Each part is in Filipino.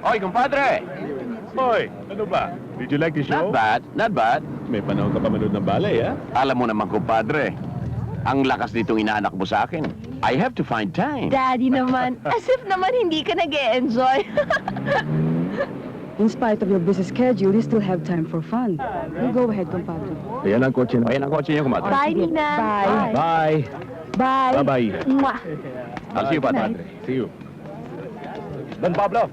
Oy, kumpadre! Hoy, ano ba? Did you like the show? Not bad, not bad. May panahon ka pa manood ng ballet, ha? Alam mo naman, kumpadre, ang lakas nitong inaanak mo sa akin. I have to find time. Daddy naman, as if naman hindi ka nag-e-enjoy. In spite of your busy schedule, you still have time for fun. You go ahead, compadre. Ayan ang kotse Ayan ang kotse niyo, kumpadre. Bye, Nina. Bye. Bye. Bye. Bye-bye. Mwah. I'll see you, padre. See you. Don Pablo.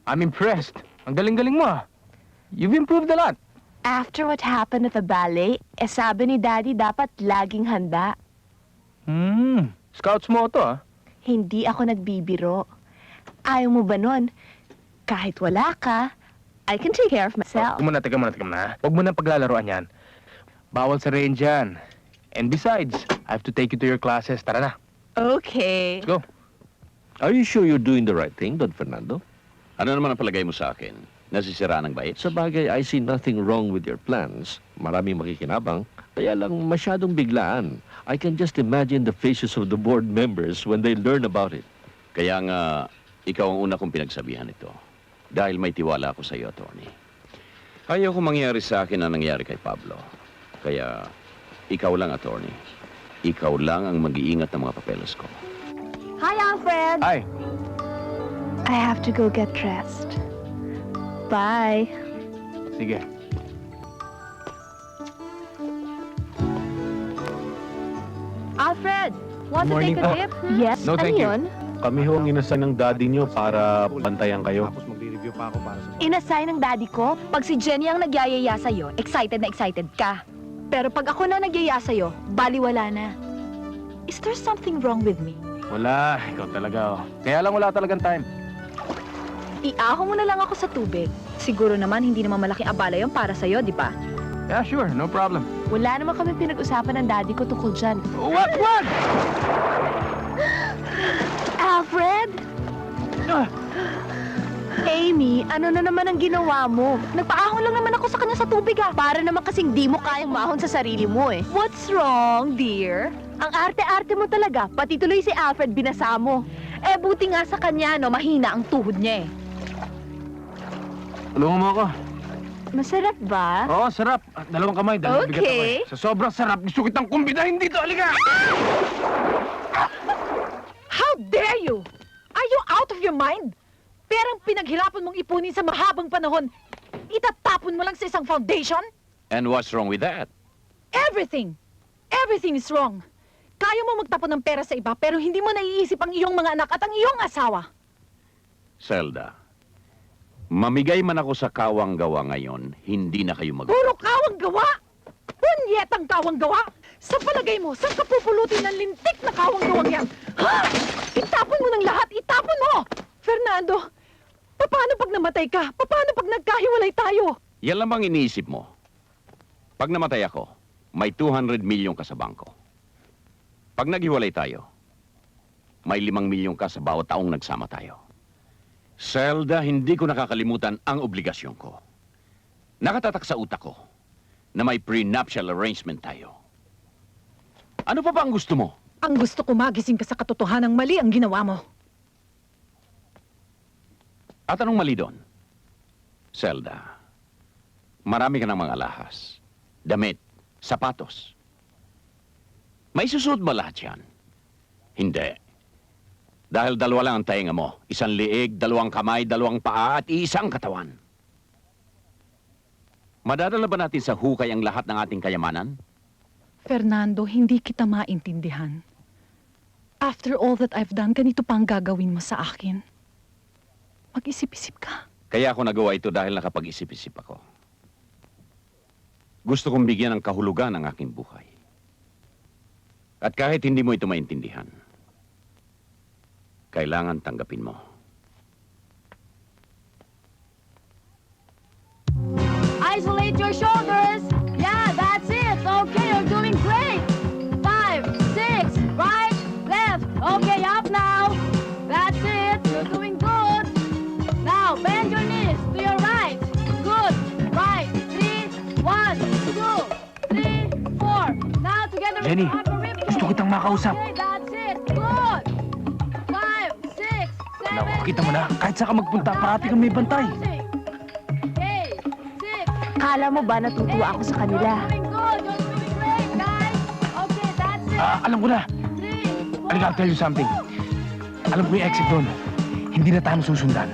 I'm impressed. Ang galing-galing mo, ah. You've improved a lot. After what happened at the ballet, sabi ni Daddy dapat laging handa. Scouts mo to, ah. Hindi ako nagbibiro. Ayaw mo ba nun? Kahit wala ka, I can take care of myself. Teka muna. Huwag mo nang paglalaroan yan. Bawal sa range yan. And besides, I have to take you to your classes. Tara na. Okay. Let's go. Are you sure you're doing the right thing, Don Fernando? Ano naman ang palagay mo sa akin? Nasisira ng bait? Sa bagay, I see nothing wrong with your plans. Maraming makikinabang, kaya lang masyadong biglaan. I can just imagine the faces of the board members when they learn about it. Kaya nga, ikaw ang una kong pinagsabihan ito. Dahil may tiwala ako sa iyo, attorney. Ayaw ko mangyari sa akin ang nangyari kay Pablo. Kaya, ikaw lang, attorney. Ikaw lang ang mag-iingat ng mga papeles ko. Hi, Alfred. Ay, I have to go get dressed. Bye. sige. Alfred, want to Morning take a po. dip? Yes. No, ano thank you. yun? Kami ho ang inasal ng daddy nyo para bantayan kayo. Inassign ng daddy ko, pag si Jenny ang nagyayaya sa'yo, excited na excited ka. Pero pag ako na nagyaya sa'yo, baliwala na. Is there something wrong with me? Wala, ikaw talaga, oh. Kaya lang wala talagang time. Iaho mo na lang ako sa tubig. Siguro naman hindi naman malaking abala yon para sa'yo, di ba? Yeah, sure, no problem. Wala naman kami pinag-usapan ng daddy ko tungkol dyan. What? Alfred? Amy, ano na naman ang ginawa mo? Nagpaahon lang naman ako sa kanya sa tubig Para naman kasing di mo kayang mahon sa sarili mo eh. What's wrong, dear? Ang arte-arte mo talaga, pati tuloy si Alfred binasa mo. Eh buti nga sa kanya, no, mahina ang tuhod niya eh. Tulungan mo ako. Masarap ba? Oo, sarap. Dalawang kamay, dalawang bigat ako Okay. eh. Sa sobrang sarap, gusto kitang kumbidahin dito. Halika! How dare you? Are you out of your mind? Perang pinaghirapan mong ipunin sa mahabang panahon, itatapon mo lang sa isang foundation? And what's wrong with that? Everything! Everything is wrong. Kaya mo magtapon ng pera sa iba, pero hindi mo naiisip ang iyong mga anak at ang iyong asawa. Zelda, mamigay man ako sa kawang gawa ngayon, hindi na kayo mag... Puro kawang gawa! Punyetang kawang gawa! Sa palagay mo, saan ka pupulutin ng lintik na kawang gawang yan? Ha? Itapon mo ng lahat! Itapon mo! Fernando, paano pag namatay ka? Paano pag nagkahiwalay tayo? Yan lamang iniisip mo. Pag namatay ako, may 200 milyon ka sa bangko. Pag naghiwalay tayo, may 5 milyon ka sa bawat taong nagsama tayo. Zelda, hindi ko nakakalimutan ang obligasyon ko. Nakatatak sa utak ko na may prenuptial arrangement tayo. Ano pa ba ang gusto mo? Ang gusto ko magising ka sa katotohanang mali ang ginawa mo. At anong mali doon? Zelda, marami ka ng mga alahas, damit, sapatos. May susuot ba lahat yan? Hindi. Dahil 2 lang ang tainga mo. 1 liig, 2 kamay, 2 paa, at 1 katawan. Madadala ba natin sa hukay ang lahat ng ating kayamanan? Fernando, hindi kita maintindihan. After all that I've done, ganito pa ang gagawin mo sa akin. Mag-isip-isip ka. Kaya ako nagawa ito dahil nakapag-isip-isip ako. Gusto kong bigyan ng kahulugan ang aking buhay. At kahit hindi mo ito maintindihan, kailangan tanggapin mo. Isolate your shoulders. Yeah, that's it. Okay, you're doing great. 5, 6, right, left. Okay, up now. That's it. You're doing good. Now, bend your knees to your right. Good. Right. 3, 1, 2, 3, 4. Now, together Jenny, with the upper rib gusto cage. kitang makausap. Okay, that's it. Good. 5, 6, 7. Naku, kita mo na. Kahit saan ka magpunta, parati kang may bantay. Kala mo ba natutuwa ako sa kanila? Alam ko na. Halika, I'll tell you something. Alam ko yung exit doon. Hindi na tayo susundan.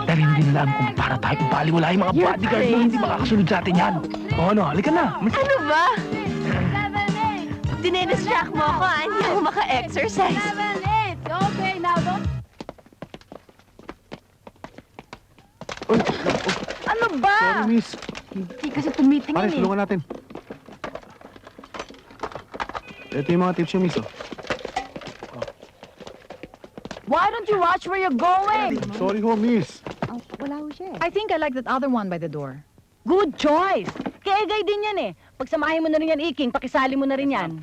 Dahil hindi nila alam kung para tayo ipaliwala yung mga You're bodyguard mo hindi makakasunod sa atin yan. O ano, halika na. Ano ba? Dinidistract mo ako, hindi ako maka-exercise. Okay, now don't... Ano ba? Sorry, miss. Hindi kasi tumitingin Pare, eh. tulungan natin. Ito yung mga tips niyo, miss. Oh. Why don't you watch where you're going? Sorry ho, miss. I think I like that other one by the door. Good choice. Kaya Egay din yan eh. Pagsamahin mo na rin yan, Iking. Pakisali mo na rin yan.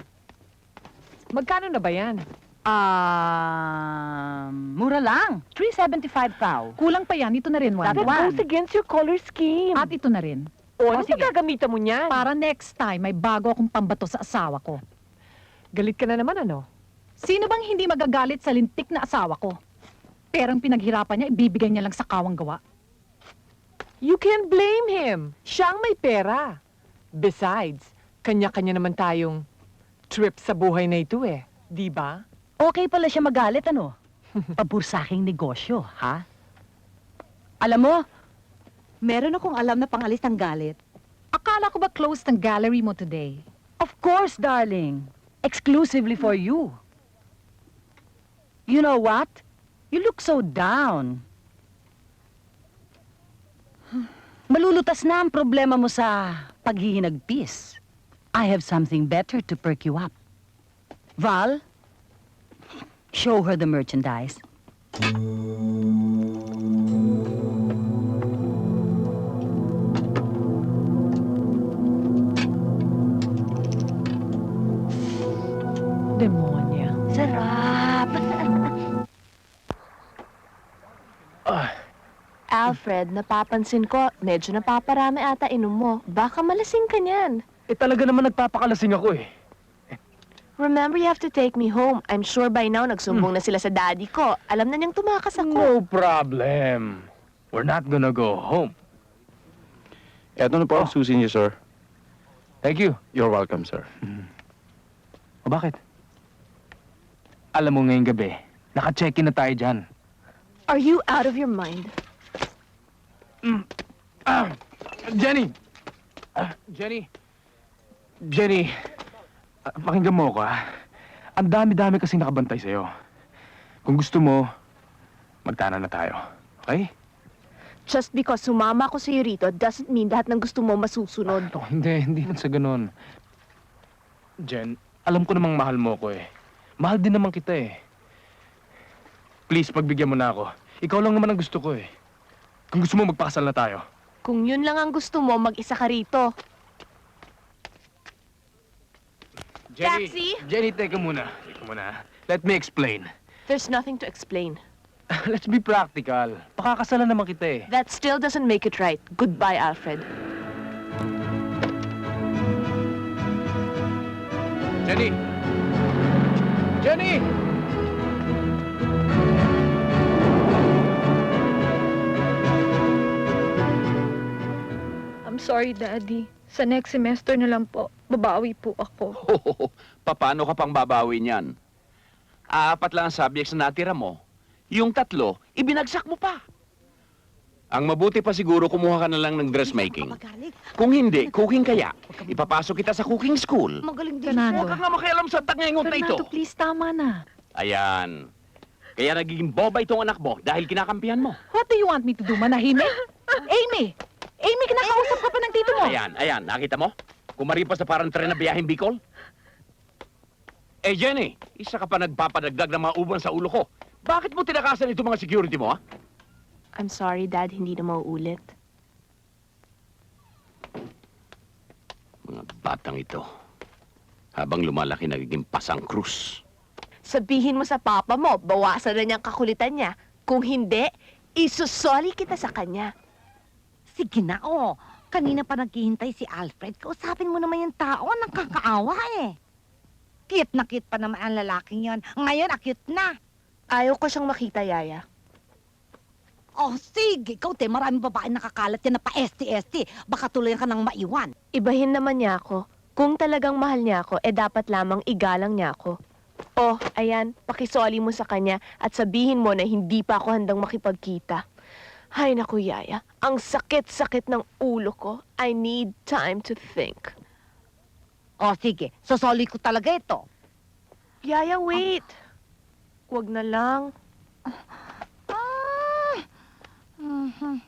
Magkano na ba yan? Mura lang. 375 tao. Kulang pa yan. Ito na rin, That Wanda. one. Against your color scheme. At ito na rin. O, ano sige. gagamitan mo niyan? Para next time, may bago akong pambato sa asawa ko. Galit ka na naman, ano? Sino bang hindi magagalit sa lintik na asawa ko? Perang pinaghirapan niya, ibibigay niya lang sa kawang gawa. You can't blame him. Siya ang may pera. Besides, kanya-kanya naman tayong trip sa buhay na ito eh. Di ba? Okay pala siya magalit, ano? Pabor sa aking negosyo, ha? Alam mo, meron akong alam na pangalis ng galit. Akala ko ba closed ang gallery mo today? Of course, darling. Exclusively for you. You know what? You look so down. Malulutas na ang problema mo sa paghihinagpis. I have something better to perk you up. Val, show her the merchandise. Demonya. Sarap! Alfred, napapansin ko, medyo napaparami ata inom mo. Baka malasing ka niyan. Eh talaga naman nagpapakalasing ako eh. Remember, you have to take me home. I'm sure by now nagsumbong na sila sa daddy ko. Alam na niyang tumakas ako. No problem. We're not gonna go home. Eto na po ang susi niyo, sir. Thank you. You're welcome, sir. O bakit? Alam mo ngayong gabi, naka-check-in na tayo dyan. Are you out of your mind? Jenny! Jenny! Jenny, pakinggan mo ako, ha? Ang dami-dami kasing nakabantay sa'yo. Kung gusto mo, magtanan na tayo. Okay? Just because sumama ko sa'yo rito doesn't mean lahat ng gusto mo masusunod. Oh, hindi man sa ganun. Jen, alam ko namang mahal mo ko eh. Mahal din naman kita eh. Please, pagbigyan mo na ako. Ikaw lang naman ang gusto ko eh. Kung gusto mo, magpakasal na tayo. Kung yun lang ang gusto mo, mag-isa ka rito. Taxi? Jenny, teka muna. Teka muna. Let me explain. There's nothing to explain. Let's be practical. Pakakasalan naman kita eh. That still doesn't make it right. Goodbye, Alfred. Jenny! Jenny! I'm sorry, Daddy. Sa next semester na lang po, babawi po ako. Paano ka pang babawi niyan? 4 lang ang subjects na natira mo. Yung 3, ibinagsak mo pa. Ang mabuti pa siguro, kumuha ka na lang ng dressmaking. Kung hindi, cooking kaya. Ipapasok kita sa cooking school. Magaling din Ano? Huwag kang nga makialam sa tangengot na ito. Fernando, please, tama na. Ayan. Kaya nagiging boba itong anak mo dahil kinakampihan mo. What do you want me to do, manahimik? Amy! Amy, kinakausap ka pa ng tito mo. Ayan, nakita mo? Kumaripas na parang tren na biyaheng Bicol. Eh, Jenny, isa ka pa nagpapadagdag ng mga uban sa ulo ko. Bakit mo tinakasan ito mga security mo, ha? I'm sorry, Dad. Hindi na mauulit. Mga batang ito. Habang lumalaki, nagiging pasang krus. Sabihin mo sa papa mo, bawasan na niyang kakulitan niya. Kung hindi, isusoli kita sa kanya. Sige na, oh. Kanina pa naghihintay si Alfred. Kausapin mo naman yung tao. Nakakaawa eh. Cute na cute pa naman ang lalaking yon. Ngayon, acute na. Ayaw ko siyang makita, Yaya. Oh, sige. Ikaw, te. Maraming babae nakakalat yan na pa ST-ST. Baka tuloy ka nang maiwan. Ibahin naman niya ako. Kung talagang mahal niya ako, dapat lamang igalang niya ako. Oh, ayan, pakisoli mo sa kanya at sabihin mo na hindi pa ako handang makipagkita. Hay naku, Yaya. Ang sakit-sakit ng ulo ko. I need time to think. Oh, sige. Sosoli ko talaga ito. Yaya, wait. Huwag na lang. Mhm.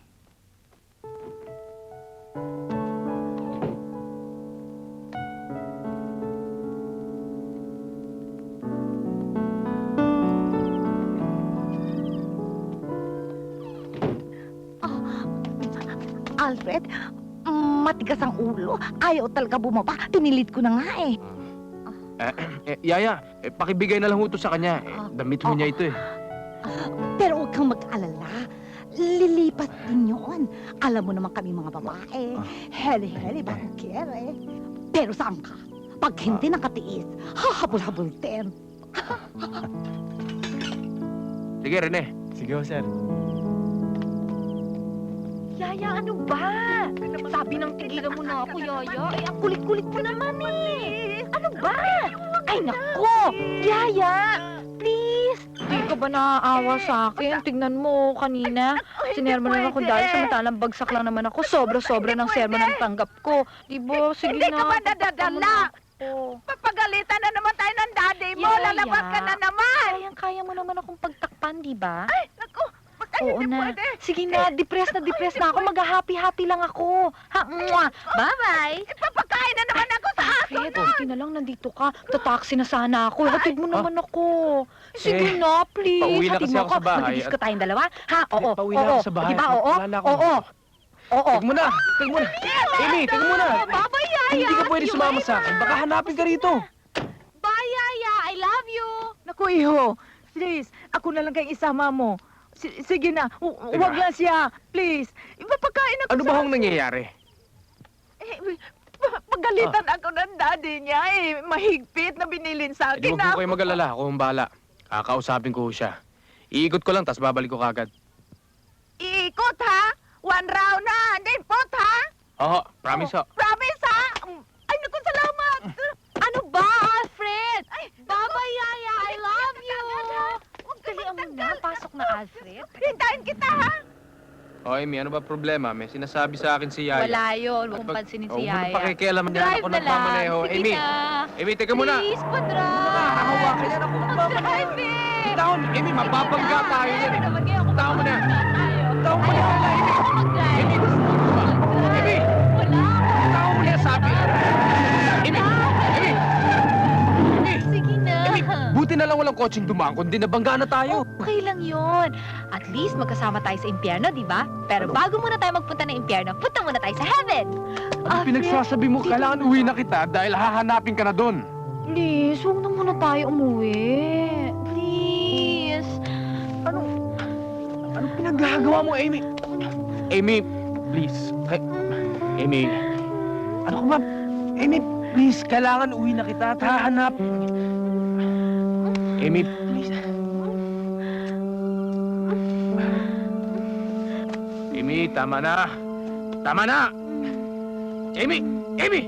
Alfred, matigas ang ulo. Ayaw talaga bumaba. Tinilit ko na nga eh. Yaya, pakibigay na lang ito sa kanya. Damit mo niya ito eh. Pero huwag kang mag-alala. Lilipas din yun. Alam mo naman kami mga babae. Heli-heli, bangkere. Pero saan ka? Pag hindi nakatiis, hahabol-habol din. Sige, Rene. Sige, sir. Yaya, ano ba? Sabi ng tigilan mo na ako, Yaya. Ang kulit-kulit mo naman eh. Ano ba? Ay, nako! Yaya! Please! Di ka ba naaawa sa akin? Tignan mo, kanina. Sinermo na ako dahil samantalang bagsak lang naman ako. Sobra-sobra ng sermon ang tanggap ko. Di ba? Sige Hindi na. ka ba nadadala? Papagalitan na naman tayo ng daddy mo. Yaya. Lalabas ka na naman. Kaya mo naman akong pagtakpan, di ba? Ay, naku. Oo na. Sige na, depressed na ako. Mag-happy-happy lang ako. Ha, mwah. Bye-bye. Ipapakain na naman ako sa aso. Fred, buti na lang nandito ka. Tataksi na sana ako. Hatid mo naman ako. Sige na, please. pauwi na Hatid kasi mo ako sa bahay Mag-ibis at- ka tayong dalawa. Ha? Oo. Pauwi na ako sa bahay. Di ba? Oo. Wala na akong- Oo. Oo. Tig mo na! Amy, tig mo na! Bye, Yaya. Hindi ka pwede sumama sa akin. Baka hanapin ka rito. Bye, Yaya. I love you. Naku, iho. Please, ako na lang kayong isama mo. Sige na. Teka. Huwag lang siya. Please. Ipapakain ako Ano ba hong nangyayari? Pagalitan ako ng daddy niya eh. Mahigpit na binilin sa Hindi akin huwag po kayo mag-alala. Ako ang bahala. Kakausapin ko siya. Iikot ko lang, tas babalik ko kagad. Iikot, ha? One round na. Then pot, ha? Oo, promise ho. Promise, ha? Ay, naku, salamat. Ano ba, Alfred? Ay, bye-bye, Yaya. I love you. Dali mo na. Pasok na, Alfred. Hintayin kita, ha? O, Amy, ano ba problema? May sinasabi sa akin si Yaya. Wala yun. Huwag mong Pag- pansinin Oh, si huwag mo Yaya. nang pakikialaman yan. Drive Ako na lang. nagmamaneho. Sige Amy! na. Amy, teka muna! Please, pa-drive. Hahawakan yan ako. Mag-drive eh. Taon, Amy, mababangga tayo yan eh. Taon mo na. Tayo. Taon mo na. Amy! Mag-drive. Amy! Amy! Wala. Taon mo na sabi. Amy! Amy! Amy! Sige na. Amy! Buti na lang walang kotseng dumaan, kundi nabangga na tayo. Okay lang yun. At least magkasama tayo sa impyerno, di ba? Pero bago muna tayo magpunta ng impyerno, punta muna tayo sa heaven. Ano pinagsasabi mo? Kailangan uwi na kita dahil hahanapin ka na doon. Please, huwag na muna tayo umuwi. Please. Anong pinaggagawa mo, Amy? Amy, please. Amy. Ano ka ba? Amy, please. Kailangan uwi na kita at hahanap. Amy, please. Amy, tama na. Tama na! Amy! Amy!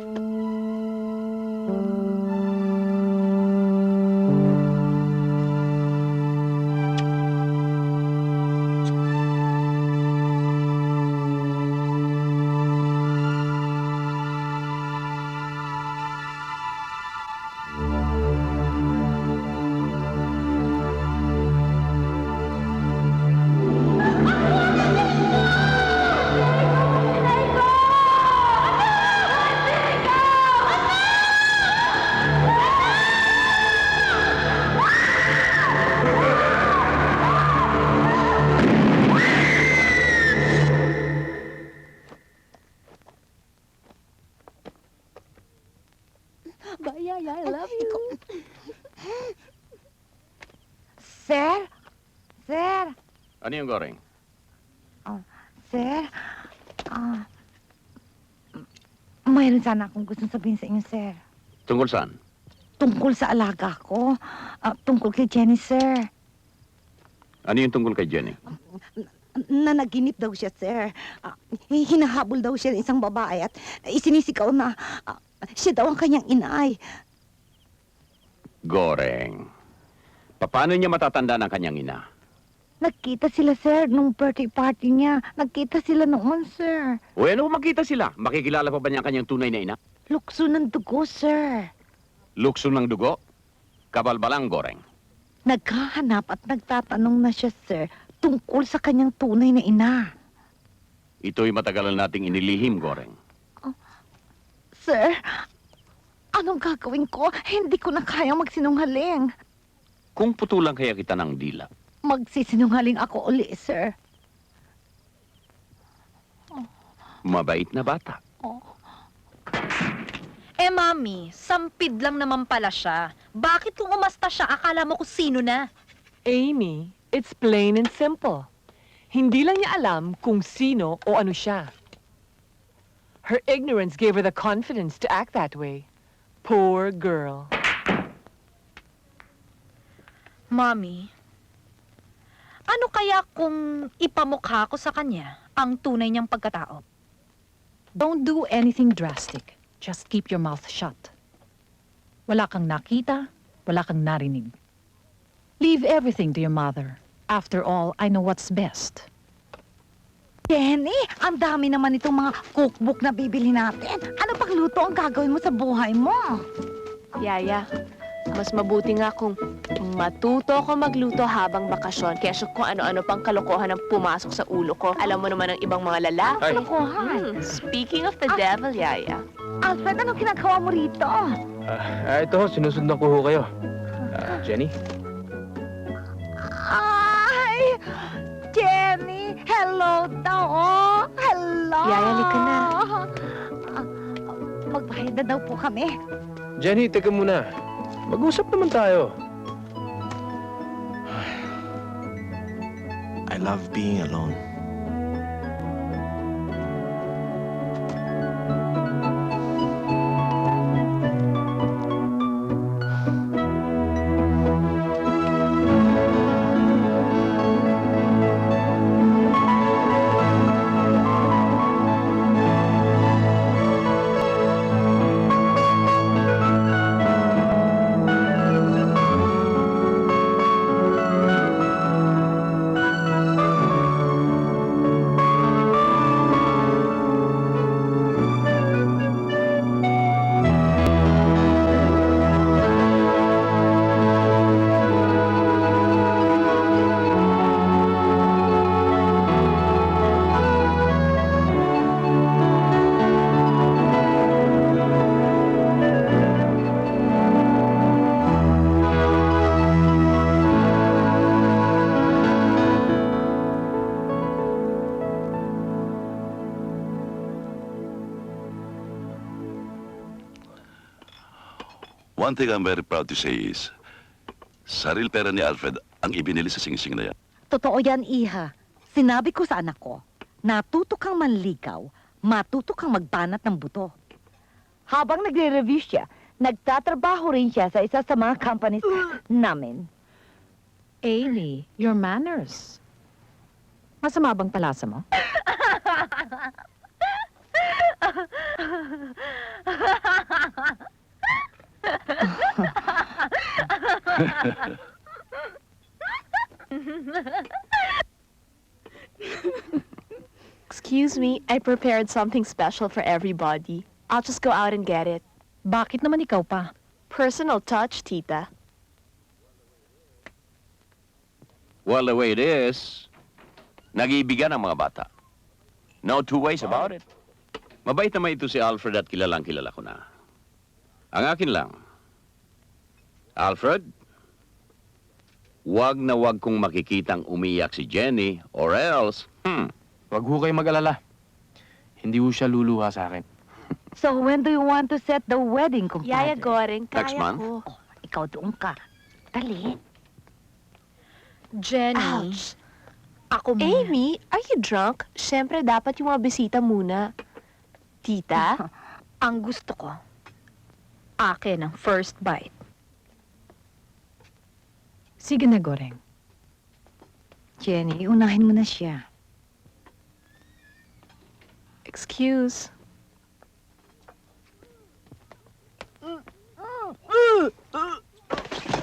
Bye, I love you. Sir? Sir? Ano yung Goreng? Sir? Mayroon sana akong gusto sabihin sa inyo, sir. Tungkol saan? Tungkol sa alaga ko. Tungkol kay Jenny, sir. Ano yung tungkol kay Jenny? Nanaginip daw siya, sir. Hinahabol daw siya ng isang babae at isinisigaw na siya daw ang kanyang inay. Goreng. Paano niya matatanda ng kanyang ina? Nagkita sila, sir, nung birthday party niya. Nagkita sila noon, sir. O ano kung magkita sila? Makikilala pa ba niya ang kanyang tunay na ina? Lukso ng dugo, sir. Lukso ng dugo? Kabalbalang, Goreng. Naghahanap at nagtatanong na siya, sir, tungkol sa kanyang tunay na ina. Ito'y matagalan nating inilihim, Goreng. Sir, anong gagawin ko? Hindi ko na kayang magsinungaling. Kung putulang kaya kita ng dila, Magsisinungaling ako uli, sir. mabait na bata. Eh, Mami, sampid lang naman pala siya. Bakit kung umasta siya, akala mo kung sino na? Amy, it's plain and simple. Hindi lang niya alam kung sino o ano siya. Her ignorance gave her the confidence to act that way. Poor girl. Mami, ano kaya kung ipamukha ko sa kanya ang tunay niyang pagkatao? Don't do anything drastic. Just keep your mouth shut. Wala kang nakita, wala kang narinig. Leave everything to your mother. After all, I know what's best. Jenny, ang dami naman itong mga cookbook na bibili natin. Ano pang luto ang gagawin mo sa buhay mo? Yaya, mas mabuti nga kung matuto ako magluto habang bakasyon kaysa kung ano-ano pang kalokohan ang pumasok sa ulo ko. Alam mo naman ang ibang mga lalaki. Ay. Kalokohan. Speaking of the devil, Yaya. Alfred, anong ginagawa mo rito? Ito, sinusundan ko ho kayo. Jenny? Ay! Jenny! Hello daw! Oh, hello! Yaya, halika na. Magbayad na daw po kami. Jenny, teka muna. Mag-usap naman tayo. I love being alone. One thing I'm very proud to say is, saril pera ni Alfred ang ibinili sa singsing na yan. Totoo yan, Iha. Sinabi ko sa anak ko, natuto kang manlikaw, matuto kang magbanat ng buto. Habang nagre-review siya, nagtatrabaho rin siya sa isa sa mga companies namin. Amy, your manners. Masama bang palasa mo? Excuse me, I prepared something special for everybody. I'll just go out and get it. Bakit naman ikaw pa? Personal touch, tita. Well, the way it is, nag-iibigan ang mga bata. No two ways about it. Mabait naman ito si Alfred at kilalang kilala ko na. Ang akin lang, Alfred, wag na wag kong makikitang umiyak si Jenny or else, Wag ho kayo mag-alala. Hindi ho siya luluha sa akin. So when do you want to set the wedding, kumpadre? Yaya Goreng, kaya Next month? ko. Oh, ikaw doon ka. Dali. Jenny, Ouch. ako muna. Amy, are you drunk? Siyempre, dapat yung mga bisita muna. Tita? Ang gusto ko, akin ang first bite. Sige na, Goreng. Jenny, unahin mo na siya. Excuse.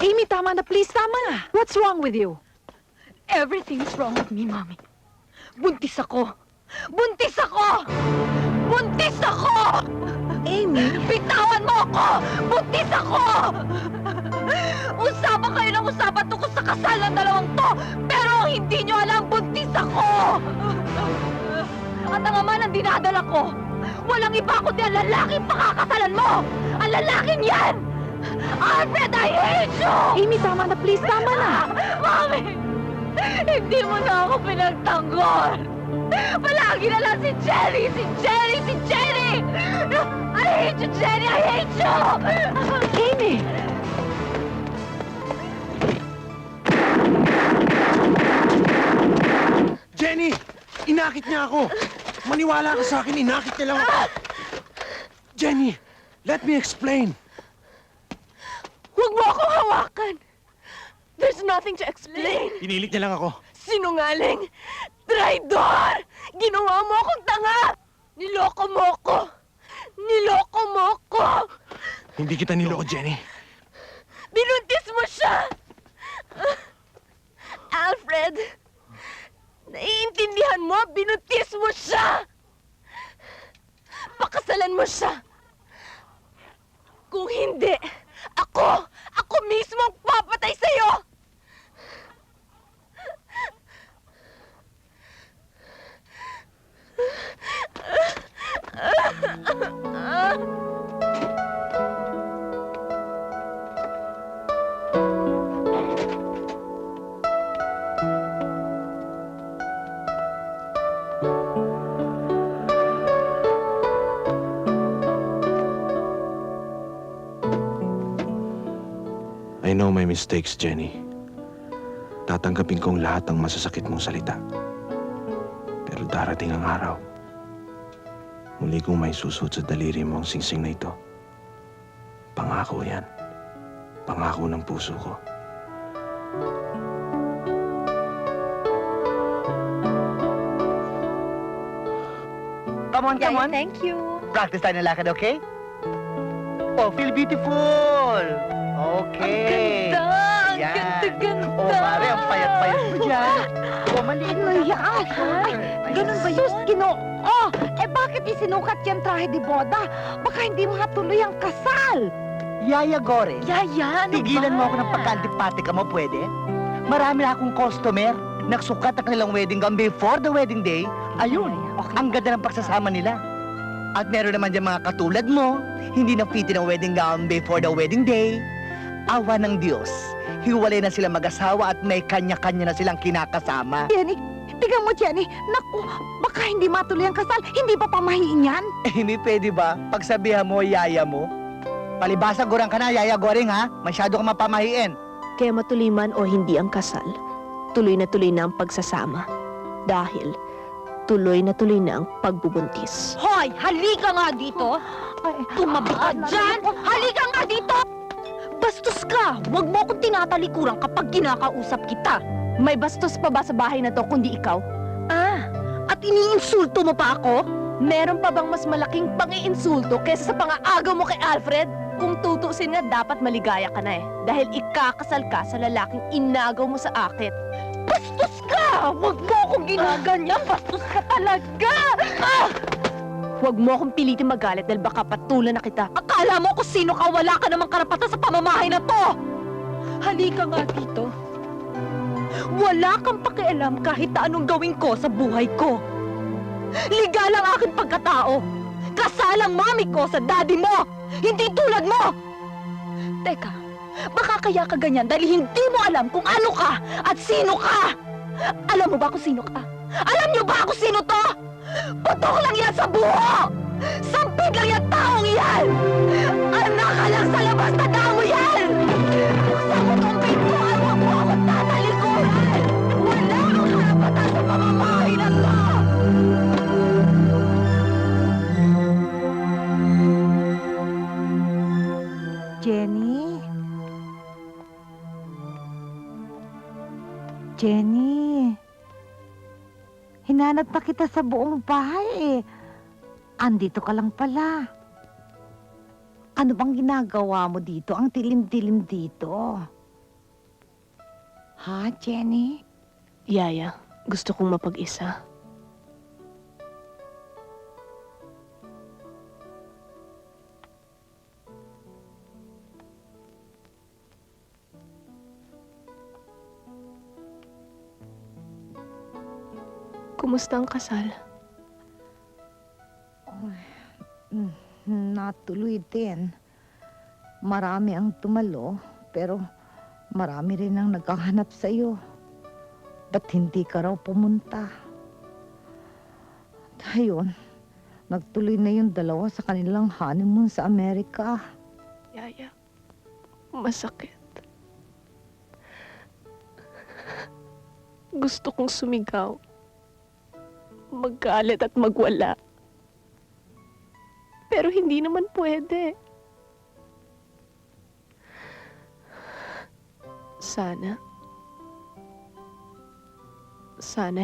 Amy, tama na. Please, tama na. What's wrong with you? Everything's wrong with me, Mommy. Buntis ako! Buntis ako! Buntis ako! Amy? Bitawan mo ako! Buntis ako! Usapan kayo ng usapan tungkol sa kasal ng dalawang to, pero ang hindi nyo alam, buntis ako! At ang ama ng dinadala ko, walang iba kundi ang lalaking pakakasalan mo! Ang lalaking yan! Alfred, I hate you! Amy, tama na. Please, tama na. Mami! Hindi mo na ako pinagtanggol! Palagi na lang si Jenny! Si Jenny! Si Jenny! I hate you, Jenny! I hate you! Amy! Jenny! Inakit niya ako! Maniwala ka sa akin, inakit niya lang ako! Jenny! Let me explain! Huwag mo akong hawakan! There's nothing to explain! Pinilit niya lang ako. Sinungaling! Traidor! Ginawa mo akong tanga! Niloko mo ako! Niloko mo ako! Hindi kita niloko, Jenny. Binuntis mo siya! Alfred! Naiintindihan mo? Binuntis mo siya! Pakasalan mo siya! Kung hindi, ako mismo ang papatay sa'yo! I know my mistakes, Jenny. Tatanggapin kong lahat ng masasakit mong salita. Pero darating ang araw. Muli kong may susot sa daliri mo ang singsing na ito. Pangako yan. Pangako ng puso ko. Come on, come on. Thank you. Practice tayo ng lakad, okay? Oh, feel beautiful. Okay. Ang ganda! Yan. Ganda-ganda! Oh, pare, ang payat-payat mo dyan. Oh, maliit na yan. Ay, ganun ba yun? Sus, Ginoo! Bakit isinukat yan trahe di boda? Baka hindi matuloy ang kasal. Yaya Gore, Yaya, ano tigilan ba? mo ako ng pagka-antipati mo, pwede? Marami na akong customer. Nagsukat ang kanilang wedding gown before the wedding day. Ayun, ang ganda ng pagsasama nila. At meron naman dyan mga katulad mo, hindi na fitting ang wedding gown before the wedding day. Awa ng Diyos, hiwalay na sila mag-asawa at may kanya-kanya na silang kinakasama. Jenny, tingnan mo, Jenny. Naku, baka hindi matuloy ang kasal. Hindi pa pamahiin yan. Hindi pwede ba? Pagsabihan mo, yaya mo. Palibasa, gorang ka na, Yaya Goring, ha? Masyado kang mapamahiin. Kaya matuloy man o hindi ang kasal, tuloy na ang pagsasama. Dahil tuloy na ang pagbubuntis. Hoy, halika nga dito! Tumabi ka dyan! Halika nga dito! Bastos ka! Huwag mo akong tinatalikuran kapag kinakausap kita! May bastos pa ba sa bahay na to kundi ikaw? At iniinsulto mo pa ako? Meron pa bang mas malaking pang-iinsulto kaysa sa pang-aagaw mo kay Alfred? Kung tutusin nga, dapat maligaya ka na eh. Dahil ikakasal ka sa lalaking inagaw mo sa akin. Bastos ka! Huwag mo akong ginaganyan! Bastos ka talaga! Huwag mo akong pilitin magalit dahil baka patulan na kita. Akala mo kung sino ka, wala ka namang karapatan sa pamamahay na to! Halika nga dito. Wala kang pakialam kahit na anong gawin ko sa buhay ko. Legal ang aking pagkatao. Kasal ang mami ko sa daddy mo! Hindi tulad mo! Teka, baka kaya ka ganyan dahil hindi mo alam kung ano ka at sino ka! Alam mo ba kung sino ka? Alam niyo ba kung sino to? Putok lang yan sa buho! Sampid lang yan taong yan! Anak ka lang sa labas na damo yan! Buksan mo tong pintuan, huwag mo akong tatalikuran! Wala kang karapatan sa pamamahay na to! Jenny? Jenny? Hinanap na kita sa buong bahay eh. Andito ka lang pala. Ano bang ginagawa mo dito? Ang tilim-tilim dito. Ha, Jenny? Yaya, gusto kong mapag-isa. Kumusta ang kasal? Natuloy din. Marami ang tumalo, pero marami rin ang naghahanap sa'yo. Ba't hindi ka raw pumunta? Ayun, nagtuloy na yung dalawa sa kanilang honeymoon sa Amerika. Yaya, masakit. Gusto kong sumigaw. Maggalit at magwala. Pero hindi naman pwede. Sana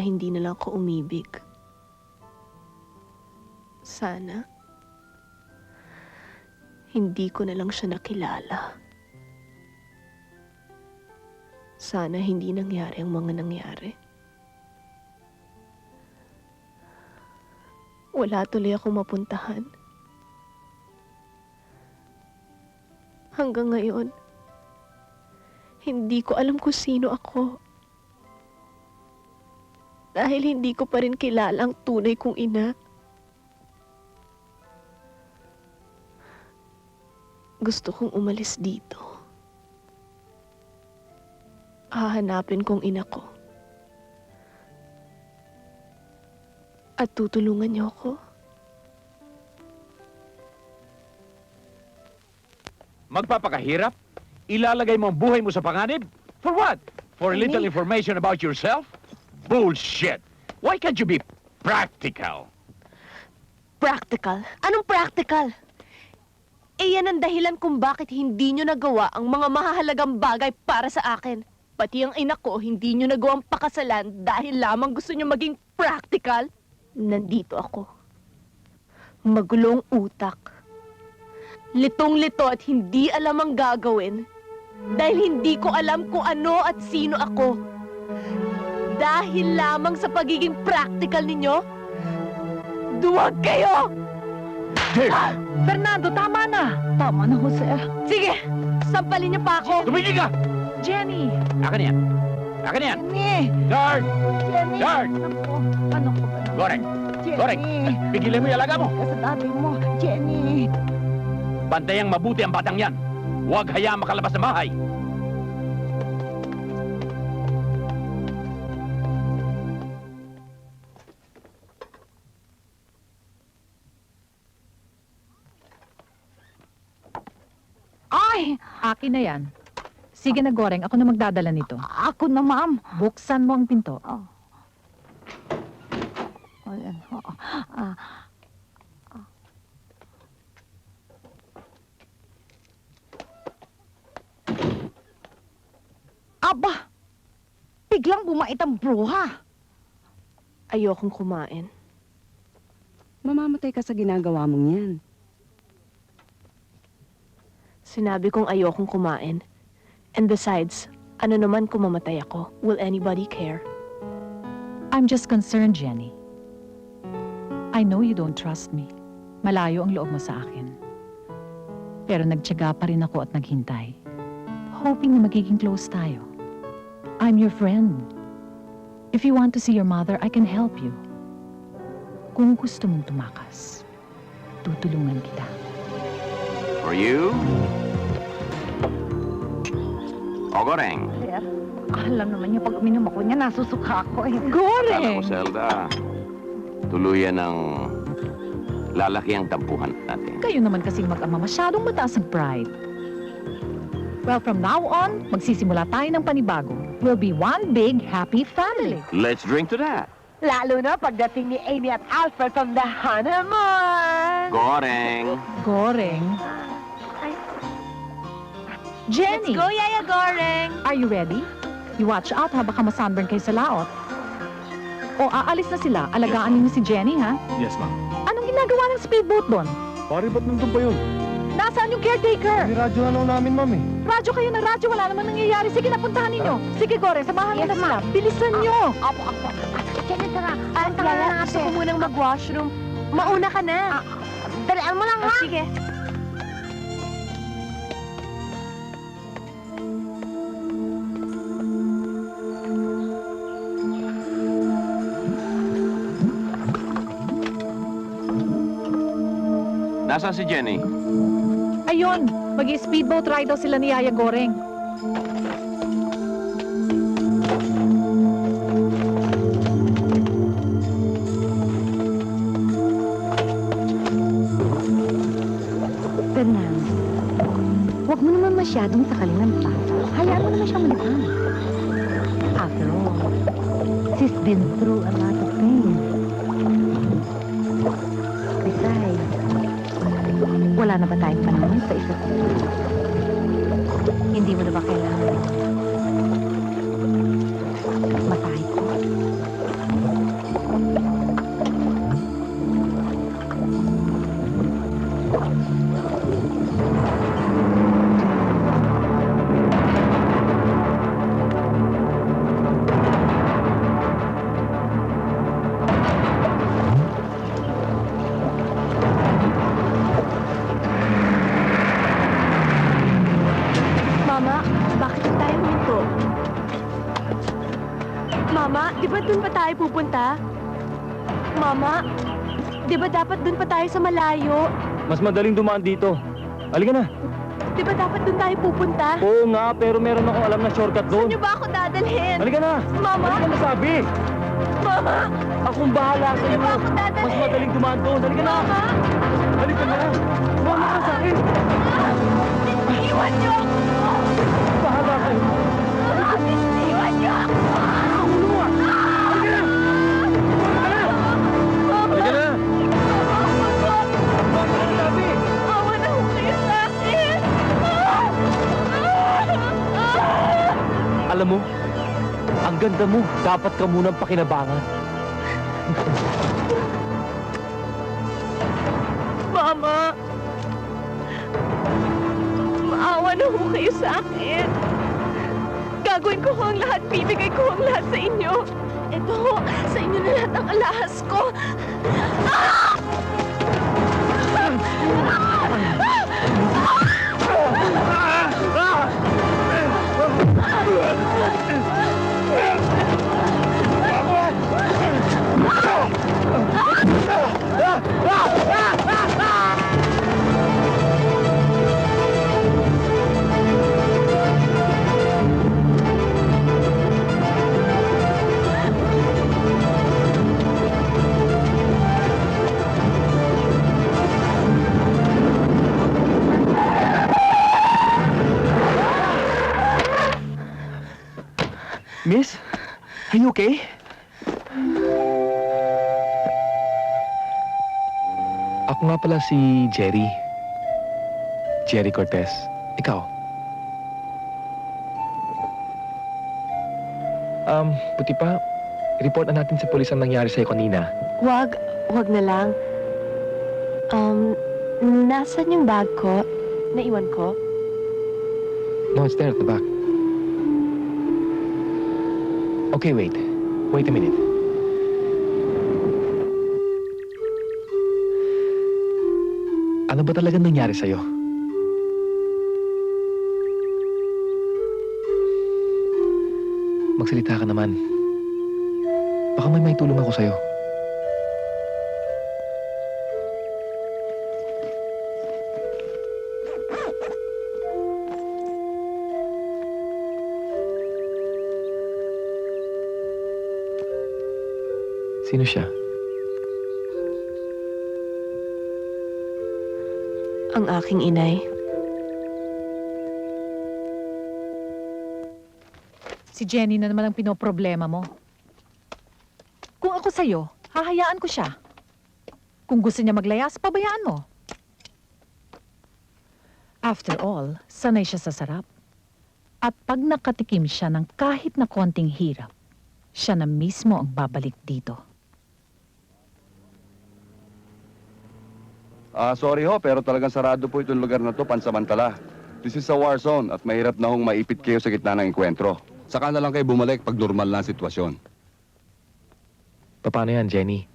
hindi na lang ako umibig. Sana hindi ko na lang siya nakilala. Sana hindi nangyari ang mga nangyari. Wala tuloy akong mapuntahan. Hanggang ngayon, hindi ko alam kung sino ako. Dahil hindi ko pa rin kilala ang tunay kong ina. Gusto kong umalis dito. Hahanapin kong ina ko. At tutulungan niyo ako. Magpapakahirap? Ilalagay mo ang buhay mo sa panganib? For what? For a little information about yourself? Bullshit! Why can't you be practical? Practical? Anong practical? Eh yan ang dahilan kung bakit hindi nyo nagawa ang mga mahahalagang bagay para sa akin. Pati ang ina ko, hindi nyo nagawang pakasalan dahil lamang gusto nyo maging practical. Nandito ako. Magulong utak. Litong-lito at hindi alam ang gagawin. Dahil hindi ko alam kung ano at sino ako. Dahil lamang sa pagiging practical ninyo, duwag kayo! Fernando, tama na! Tama na, Jose. Sige, sampalin niyo pa ako. Tumigil ka! Jenny! Akin yan. Akin yan. Jenny! Guard! Jenny! Guard! Ano ko ba? Goreng! Jenny! Goreng! Pigilan mo yung alaga mo! Sa dati mo, Jenny! Bantayang mabuti ang batang yan. Huwag hayaang makalabas ng bahay. Ay, Akin na yan. Sige na, Goreng. Ako na magdadala nito. ako na, ma'am. Buksan mo ang pinto. Ayan. Aba! Biglang bumait ang bruha. Ayokong kumain. Mamamatay ka sa ginagawa mong yan. Sinabi kong ayokong kumain. And besides, ano naman kung mamatay ako? Will anybody care? I'm just concerned, Jenny. I know you don't trust me. Malayo ang loob mo sa akin. Pero nagtiyaga pa rin ako at naghintay. Hoping na magiging close tayo. I'm your friend. If you want to see your mother, I can help you. Kung gusto mong tumakas, tutulungan kita. For you? O, Goreng. Sir, alam naman niya pag uminom ako niya, nasusuka ako eh. Alam ko, Zelda. Tuluyan ng lalaki ang tampuhan natin. Kayo naman kasing mag-ama, masyadong mataas ang pride. Well, from now on, magsisimula tayo ng panibago. We'll be one big, happy family. Let's drink to that. Lalo na pagdating ni Amy at Alfred from the honeymoon! Goreng. Goreng. Jenny! Let's go, Yaya Goreng! Are you ready? You watch out ha, baka masunburn kayo sa laot. O aalis na sila, alagaan niyo si Jenny ha? Yes, ma'am. Anong ginagawa ng speedboat doon? Pare, ba't nandun pa yun? Nasaan yung caretaker? Niradyo na lang namin, ma'am eh. Radyo kayo na radyo, wala naman nangyayari. Sige, napuntahan ninyo. Sige, Gore, samahan niyo na sila. Bilisan niyo! Apo. Jenny, tara. Yaya, gusto ko munang mag-washroom. Mauna ka na. Dalian mo lang, ha? Sige. Nasaan si Jenny? Ayun, mag-speedboat ride daw sila ni Yaya Goreng. Fernando, huwag mo naman masyadong sakaling ng bata. Hayaan mo naman siyang malipang. After all, she's been through a lot of pain. Besides, wala na ba tayong panahon sa isa't isa? Hindi mo na ba kailangan masahe ko? Mama, bakit tayo huminto? Mama, di ba dun pa tayo pupunta? Mama, di ba dapat dun pa tayo sa malayo? Mas madaling dumaan dito. Halika na. Di ba dapat dun tayo pupunta? Oo nga, pero meron akong alam na shortcut Saan doon. niyo ba ako dadalhin? Halika na. Mama! Halika na sabi. Mama! Akong bahala sa Saan niyo iyo. ba ako dadalhin? Mas madaling dumaan doon. Halika na. Mama! Halika na. Mama ka sa akin. Iwan niyo ako! Bahala kayo. Iwan niyo ako! Halika na. Awa na ho kayo sa akin! Alam mo, ang ganda mo. Dapat ka munang pakinabangan. Mama! Maawa na ho kayo sa akin. Gagawin ko ho ang lahat, bibigay ko ho ang lahat sa inyo. Ito ho, sa inyo na lahat ang alahas ko. Ah! you okay? Ako nga pala si Jerry. Jerry Cortez. Ikaw? Puti pa, report na natin sa pulis ang nangyari sa'yo kanina. Wag na lang. Nasaan yung bag ko? Naiwan ko? No, it's there at the back. Okay, wait. Wait a minute. Ano ba talaga nangyari sa'yo? Magsalita ka naman. Baka may tulong ako sa'yo. Sino siya? Ang aking inay. Si Jenny na naman ang pinoproblema mo. Kung ako sa'yo, hahayaan ko siya. Kung gusto niya maglayas, pabayaan mo. After all, sanay siya sa sarap. At pag nakatikim siya ng kahit na konting hirap, siya na mismo ang babalik dito. Sorry ho, pero talagang sarado po itong lugar na to pansamantala. This is a war zone at mahirap na hong maipit kayo sa gitna ng enkwentro. Saka na lang kayo bumalik pag normal na ang sitwasyon. Paano yan, Jenny?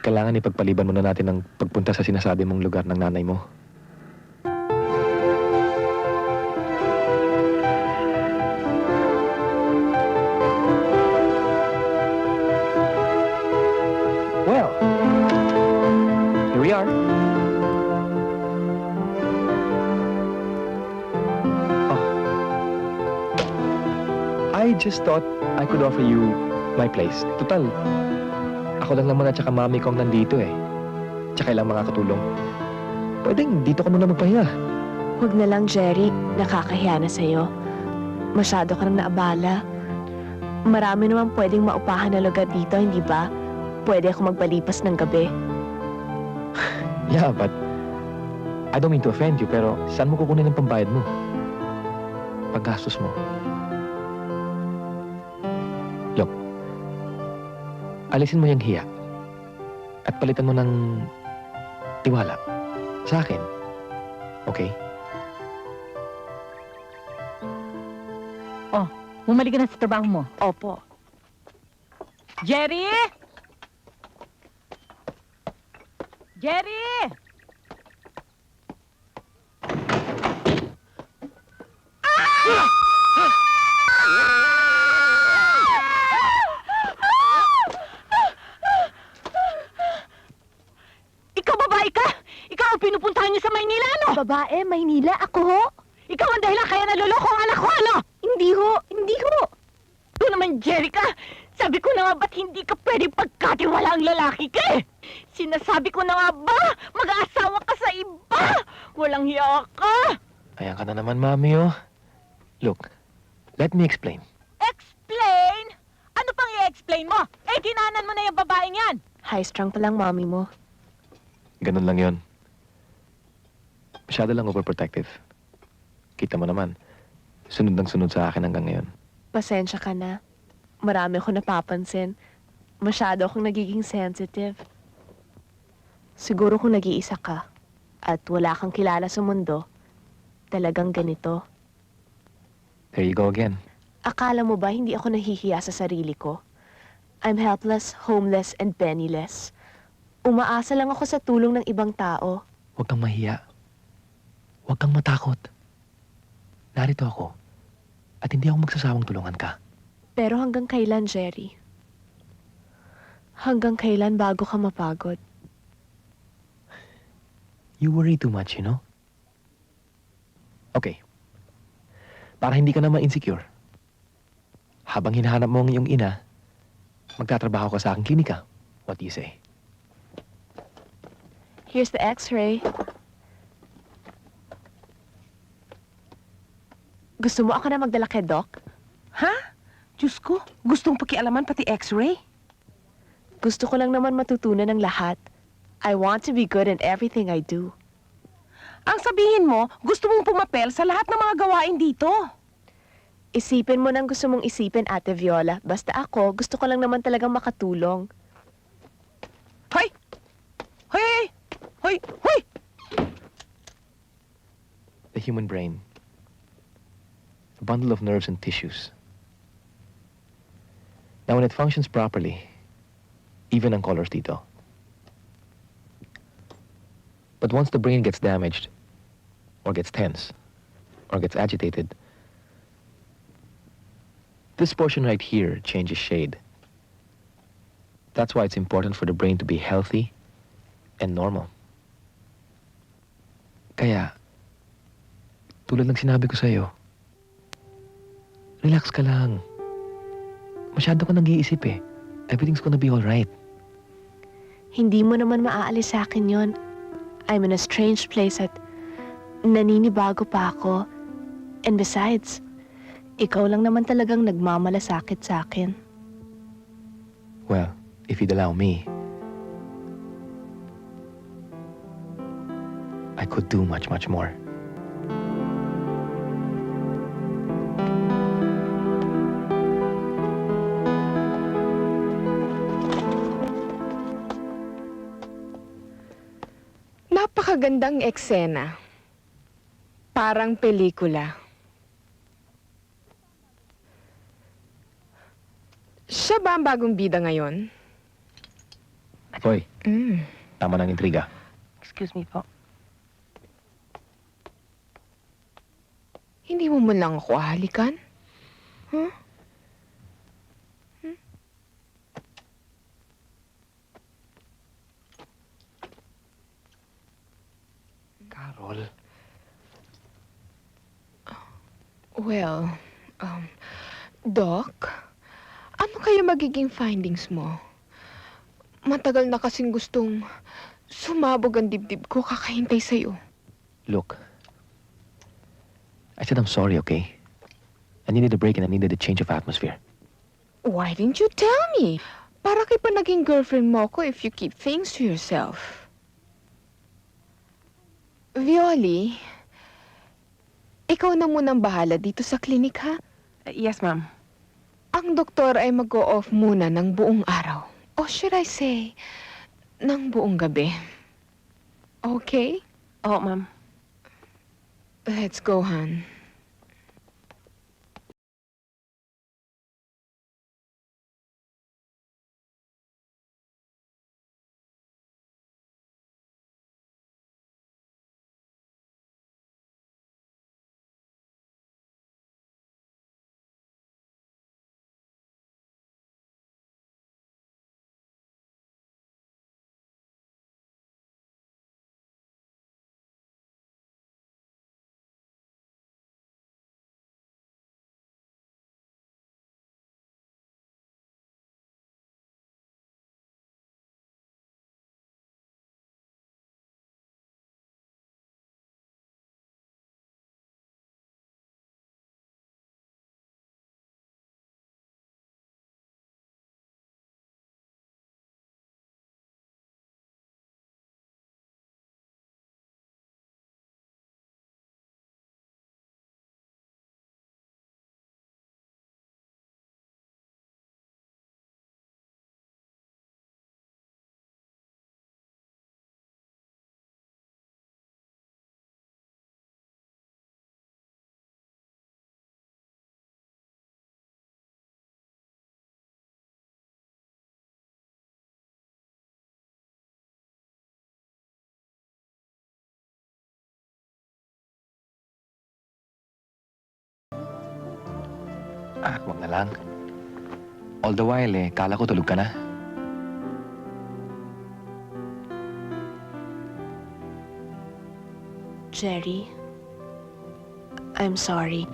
Kailangan ipagpaliban muna natin ang pagpunta sa sinasabi mong lugar ng nanay mo. Well, here we are. I just thought I could offer you my place. Total, ako lang naman at saka mami ko ang nandito eh. Tsaka ilang mga katulong. Pwedeng dito ka muna magpahinga. Huwag na lang, Jerry. Nakakahiya na sa'yo. Masyado ka nang naabala. Marami naman pwedeng maupahan na lugar dito, hindi ba? Pwede ako magpalipas ng gabi. Yeah, but I don't mean to offend you, pero saan mo kukunin ang pambayad mo? Paggastos mo. Look, alisin mo yung hiya at palitan mo ng tiwala sa akin. Okay? Oh, bumalik ka na sa trabaho mo. Opo. Jerry! Jerry! Ikaw babae ka! Ikaw ang pinupuntahan niyo sa Maynila, no? Babae, Maynila, ako ho? Ikaw ang dahilan kaya naluloko ang anak ko, ano? Hindi ho, hindi ho. Ito naman, Jerica! Sabi ko na nga ba't hindi ka pwede pagkatiwala ang lalaki ka eh? Sinasabi ko na nga ba, mag-aasawa ka sa iba! Walang hiya ka! Ayan ka na naman, mami, oh. Look, let me explain. Explain? Ano pang i-explain mo? Eh, ginanan mo na yung babaeng yan! High-strung pa lang, mami mo. Ganun lang yon. Masyado lang overprotective. Kita mo naman, sunod ng sunod sa akin hanggang ngayon. Pasensya ka na. Marami akong napapansin. Masyado akong nagiging sensitive. Siguro kung nag-iisa ka at wala kang kilala sa mundo, talagang ganito. There you go again. Akala mo ba hindi ako nahihiya sa sarili ko? I'm helpless, homeless, and penniless. Umaasa lang ako sa tulong ng ibang tao. Huwag kang mahiya. Huwag kang matakot. Narito ako. At hindi ako magsasawang tulungan ka. Pero hanggang kailan, Jerry? Hanggang kailan bago ka mapagod? You worry too much, you know? Okay. Para hindi ka na ma-insecure. Habang hinahanap mo ang iyong ina, magtatrabaho ka sa aking klinika. What do you say? Here's the x-ray. Gusto mo ako na magdala kay Doc? Ha? Diyos ko, gustong pakialaman pati x-ray? Gusto ko lang naman matutunan ng lahat. I want to be good in everything I do. Ang sabihin mo, gusto mong pumapel sa lahat ng mga gawain dito. Isipin mo nang gusto mong isipin, Ate Viola. Basta ako, gusto ko lang naman talagang makatulong. Hoy! Hoy! Hoy! Hoy! The human brain. A bundle of nerves and tissues. Now, when it functions properly, even ang colors dito. But once the brain gets damaged, or gets tense, or gets agitated, this portion right here changes shade. That's why it's important for the brain to be healthy and normal. Kaya, tulad ng sinabi ko sa'yo, relax ka lang. Masyado ka nag-iisip eh. Everything's gonna be alright. Hindi mo naman maaalis sa akin yon. I'm in a strange place at naninibago pa ako. And besides, ikaw lang naman talagang nagmamalasakit sa akin. Well, if you'd allow me, I could do much, much more. Napakagandang eksena. Parang pelikula. Siya ba ang bagong bida ngayon? Hoy, tama ng intriga. Excuse me po. Hindi mo man lang ako halikan? Huh? Carol. Well, Doc, ano kaya magiging findings mo? Matagal na kasing gustong sumabog ang dibdib ko kakahintay sa'yo. Look, I said I'm sorry, okay? I needed a break and I needed a change of atmosphere. Why didn't you tell me? Para kay pa naging girlfriend mo ko if you keep things to yourself. Violi, ikaw na munang bahala dito sa klinik, ha? Yes, ma'am. Ang doktor ay mag-o-off muna ng buong araw. Or should I say, ng buong gabi. Okay? Oo, ma'am. Let's go, Han. Wag na lang. All the while kala ko tulog ka na. Jerry, I'm sorry.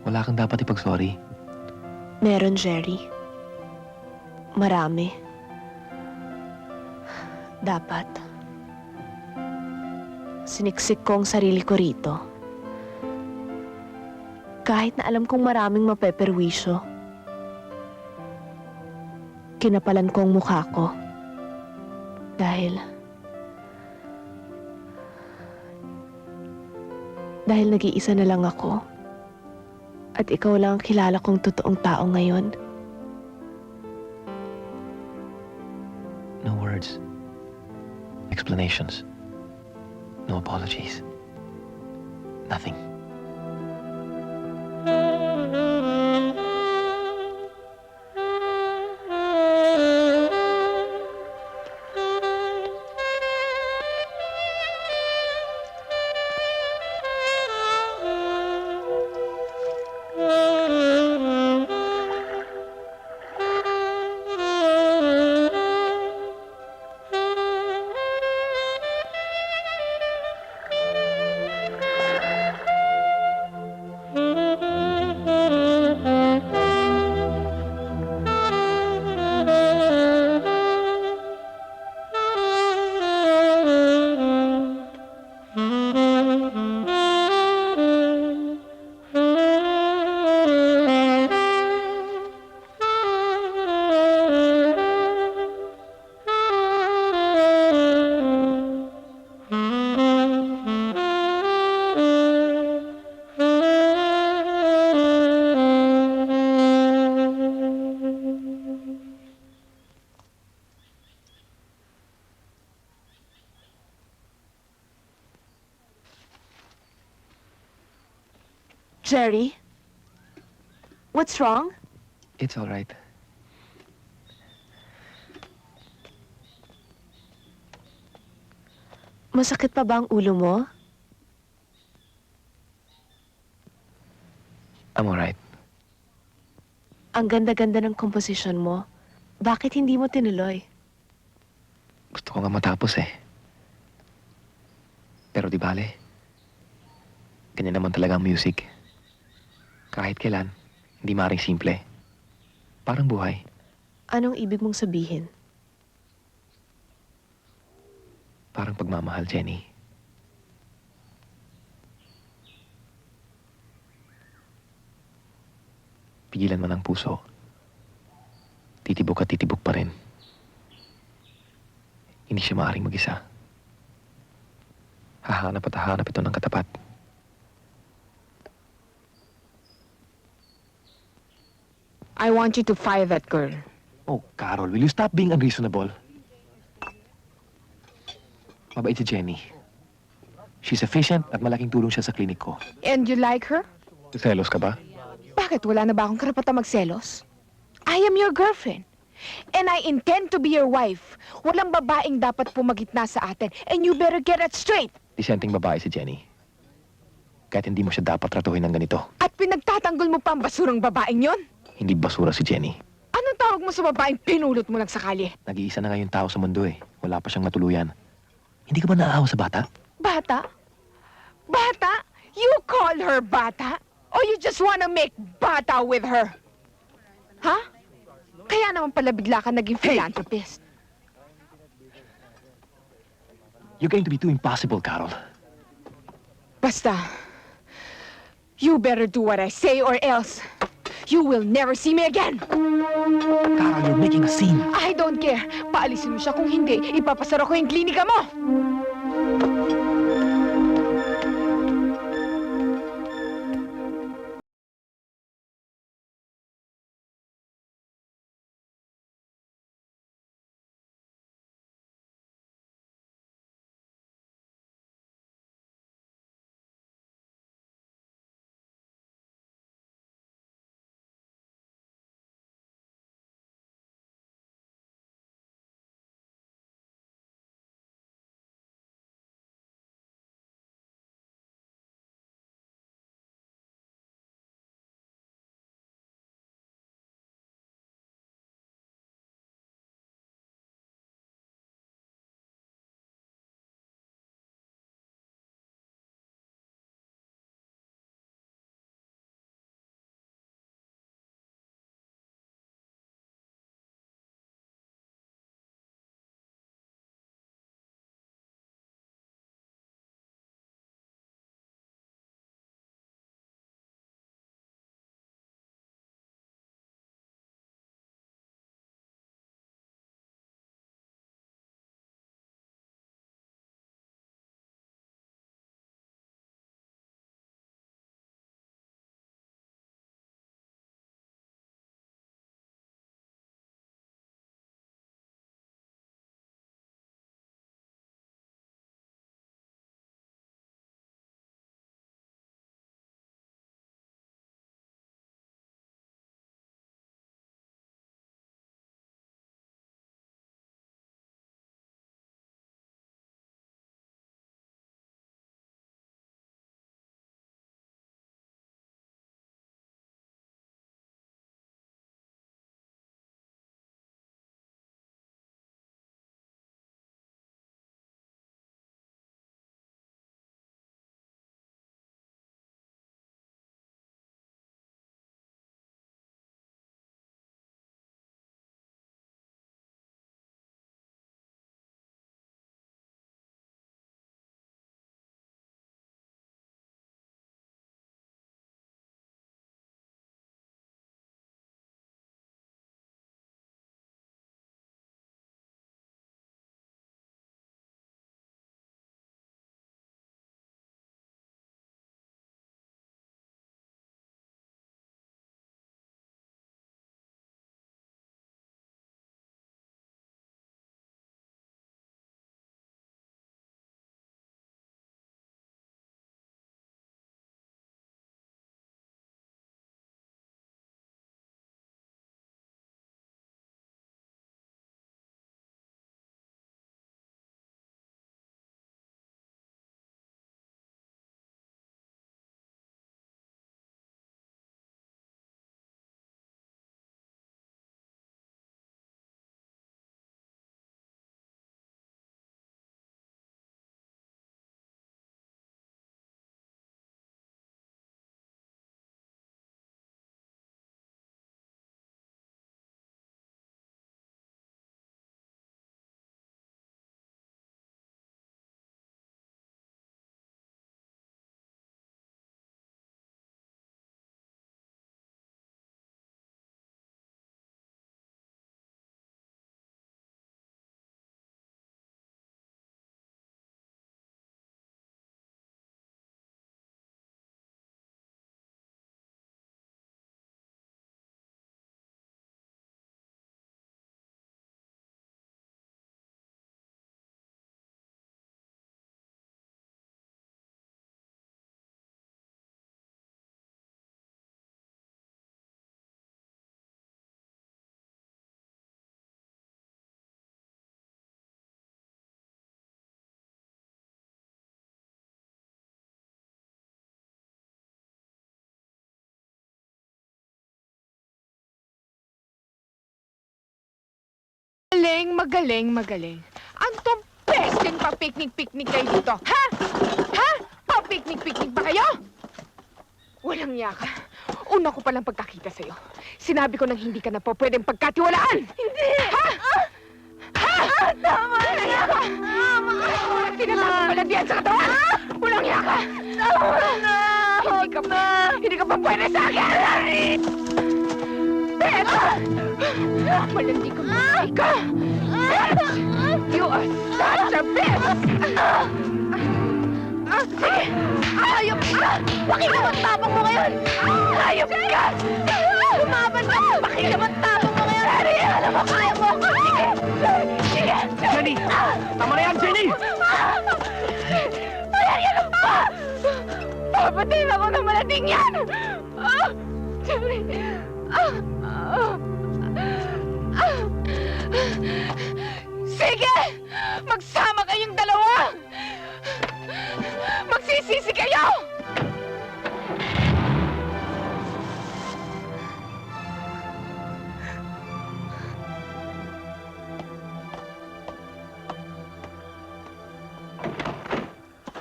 Wala kang dapat ipag-sorry. Meron, Jerry. Marami. Dapat. Siniksik ko ang sarili ko rito. Kahit na alam kong maraming mapeperwisyo, kinapalan ko ang mukha ko. Dahil nag-iisa na lang ako. At ikaw lang ang kilala kong totoong tao ngayon. No words. Explanations. No apologies. Nothing. Jerry? What's wrong? It's all right. Masakit pa ba ang ulo mo? I'm all right. Ang ganda-ganda ng komposisyon mo. Bakit hindi mo tinuloy? Gusto ko nga matapos eh. Pero di bale. Ganyan naman talaga ang music. Kahit kailan, hindi maaaring simple. Parang buhay. Anong ibig mong sabihin? Parang pagmamahal, Jenny. Pigilan mo ng puso. Titibok at titibok pa rin. Hindi siya maaaring mag-isa. Hahanap at hahanap ito ng katapat. I want you to fire that girl. Oh, Carol, will you stop being unreasonable? Mabait si Jenny. She's efficient at malaking tulong siya sa klinik ko. And you like her? Selos ka ba? Bakit? Wala na ba akong karapatang magselos? I am your girlfriend. And I intend to be your wife. Walang babaeng dapat pumagitna sa atin. And you better get it straight. Disenteng babae si Jenny. Kahit hindi mo siya dapat tratuhin ng ganito. At pinagtatanggol mo pa ang basurang babaeng yon? Hindi basura si Jenny. Anong tawag mo sa babaeng pinulot mo lang sa kalye? Nag-iisa na ngayon tao sa mundo eh. Wala pa siyang matuluyan. Hindi ka ba naaawa sa bata? Bata? Bata? You call her bata? Or you just wanna make bata with her? Ha? Kaya naman pala bigla ka naging philanthropist. You're going to be too impossible, Carol. Basta, you better do what I say or else you will never see me again. Carol, you're making a scene. I don't care. Paalisin mo siya kung hindi, ipapasara ko yung klinika mo. Magaling. Ang pesting pa-picnic-picnic kayo dito. Ha? Ha? Pa-picnic-picnic ba kayo? Walang yaka. Una ko palang pagkakita sa'yo. Sinabi ko nang hindi ka na po pwedeng pagkatiwalaan. Hindi! Ha? Ha? Tama na yaka! Walang tinatapos pala diyan sa katawan! Walang yaka! Tama na! Hindi ka pa pwede sa akin! Beth! Malandi ka mga ka! Beth! You are such a bitch! Sige! Hayop ka! Pakilaman tapang mo ngayon! Hayop ka! Lumaban ka! Pakilaman tapang mo ngayon! Sorry! Alam mo, kaya mo! Sige! Sige! Jenny! Tama na yan, Jenny! Wala yan ang pa! Papatayin ako ng malading yan! Sorry! Sige! Magsama kayong dalawa! Magsisisi kayo!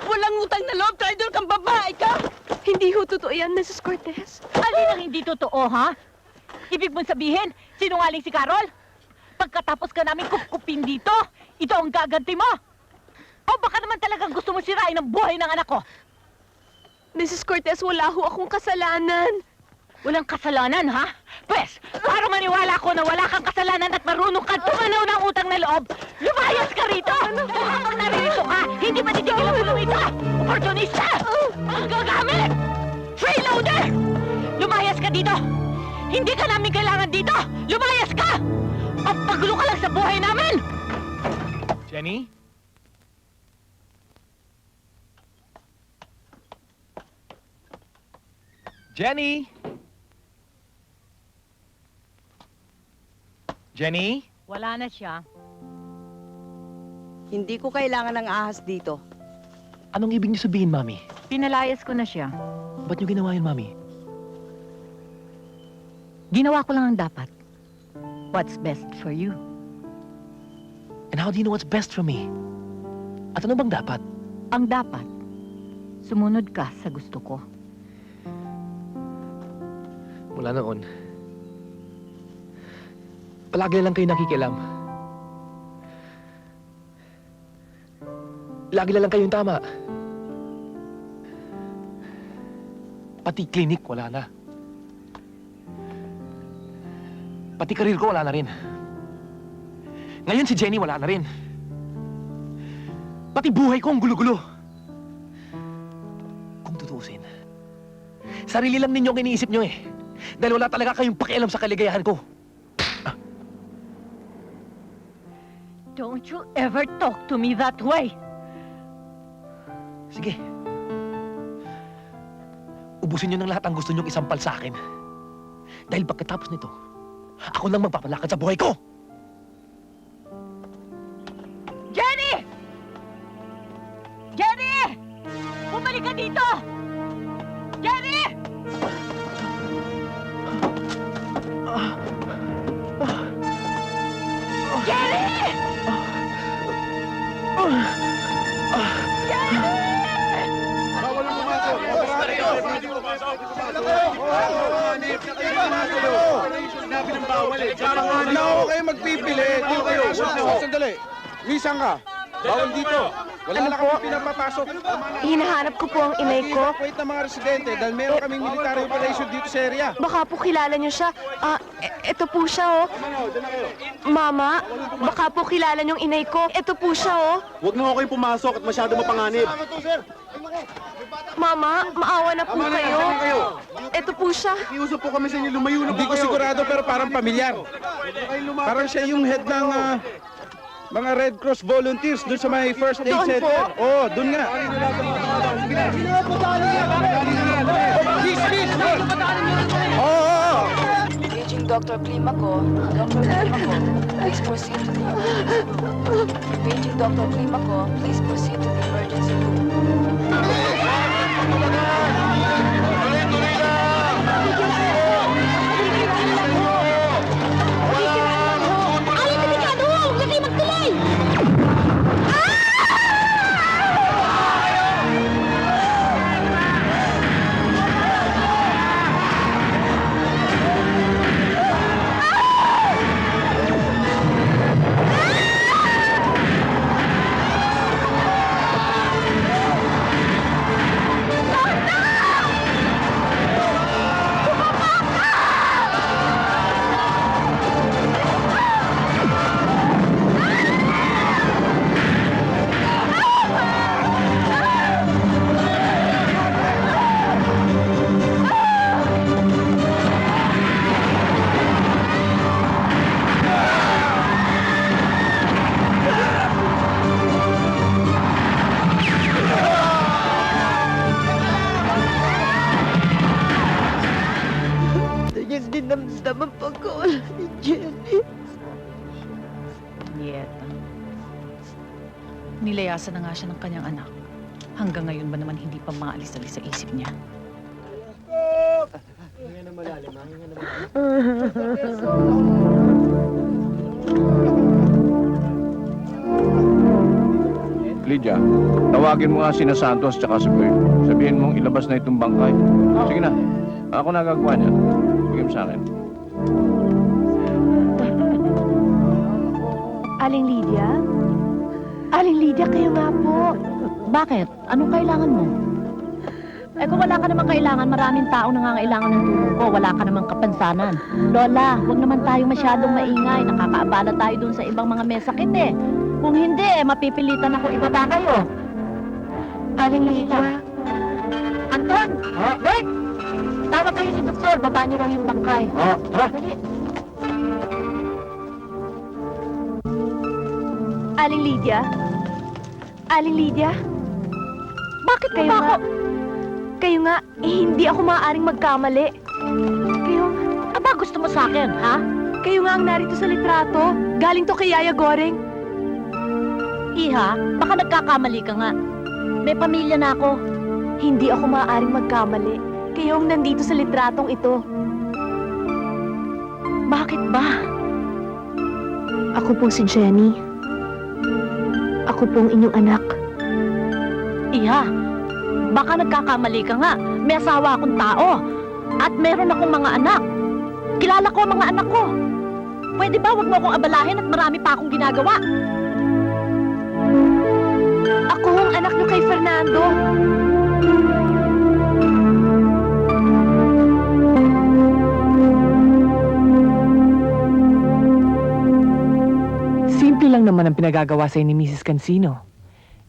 Walang utang na loob, traitor kang babae ka! Hindi ho totoo yan, Mrs. Cortez. Alin ang hindi totoo, ha? Ibig mong sabihin, sinungaling si Carol? Pagkatapos ka namin kupkupin dito, ito ang gaganti mo? O baka naman talagang gusto mo sirain ang buhay ng anak ko? Mrs. Cortez, wala ho akong kasalanan. Walang kasalanan, ha? Pwes, para maniwala ko na wala kang kasalanan at marunong kang tumanaw ng utang na loob, lumayas ka rito! Kung habang naririto ka, hindi matitigil ang bulong ito! Opportunista! Ang gagamit! Freeloader! Lumayas ka dito! Hindi ka namin kailangan dito! Lumayas ka! Papagulo ka lang sa buhay namin! Jenny? Jenny? Jenny? Wala na siya. Hindi ko kailangan ng ahas dito. Anong ibig niyo sabihin, Mami? Pinalayas ko na siya. Ba't niyo ginawa yun, Mami? Ginawa ko lang ang dapat. What's best for you? And how do you know what's best for me? At ano bang dapat? Ang dapat, sumunod ka sa gusto ko. Mula noon, palagi na lang kayo nakikialam. Lagi na lang kayong tama. Pati clinic, wala na. Pati karir ko, wala na rin. Ngayon si Jenny, wala na rin. Pati buhay ko ang gulo-gulo. Kung tutuusin, sarili lang ninyo ang iniisip nyo eh. Dahil wala talaga kayong pakialam sa kaligayahan ko. Don't you ever talk to me that way! Sige. Ubusin nyo ng lahat ang gusto nyong isampal sa akin. Dahil pagkatapos nito, ako lang magpapalakad sa buhay ko! Jenny! Jenny! Bumalik ka dito! Jenny! Jenny! Bawal mo pumasok! Sinabi ng bawal eh. Hindi ako kayo magpipili. Dito kayo. Sandali. Misang ka. Bawal dito. Wala na kami pinapapasok. Hinahanap ko po ang inay ko. Wait ng mga residente dahil meron kaming military operation dito sa area. Baka po kilala niyo siya. Ito po siya, oh. Mama, baka po kilala niyong inay ko. Ito po siya, oh. Huwag na ako kayo pumasok at masyado mapanganib. Mama, maawa na po kayo. Ito po siya. Iusap po kami sa inyo, lumayo na po kayo. Hindi ko sigurado pero parang pamilyar. Parang siya yung head ng mga Red Cross volunteers doon sa may first aid Doon center. po? Oo, doon nga. Oo. Paging Dr. Climaco. Dr. Climaco, please proceed to the emergency room. Paging Dr. Climaco, please proceed to the emergency room. Ay, delikado! Nilayasan na nga siya ng kanyang anak. Hanggang ngayon ba naman hindi pa maalis-alis sa isip niya? Lydia, tawagin mo nga sina Santos tsaka si Bert. Sabihin mong ilabas na itong bangkay. Sige na, ako na gagawa niyan. Bigyan mo sa akin. Aling Lydia? Aling Lydia, kayo nga po. Bakit? Anong kailangan mo? Eh kung wala ka namang kailangan, maraming tao nangangailangan ng tulong ko. Wala ka namang kapansanan. Lola, huwag naman tayo masyadong maingay. Nakakaabala tayo dun sa ibang mga mesakit eh. Kung hindi, mapipilitan ako ibaba kayo. Aling Lydia? Anton! Bert! Tawag kayo si Doktor. Baba niyo lang yung bangkay. Dali. Aling Lydia? Aling Lydia? Bakit Kayo nga, kayo nga, hindi ako maaaring magkamali. Kayo, Aba, gusto mo sa akin, ha? kayo nga ang narito sa litrato. Galing to kay Yaya Goreng. Iha, baka nagkakamali ka nga. May pamilya na ako. Hindi ako maaaring magkamali. Kayo ang nandito sa litratong ito. Bakit ba? Ako po si Jenny. Ako pong inyong anak. Iha, baka nagkakamali ka nga. May asawa akong tao. At meron akong mga anak. Kilala ko ang mga anak ko. Pwede ba wag mo akong abalahin at marami pa akong ginagawa? Ako ang anak niyo kay Fernando. Simple lang naman ang pinagagawa sa'yo ni Mrs. Cancino.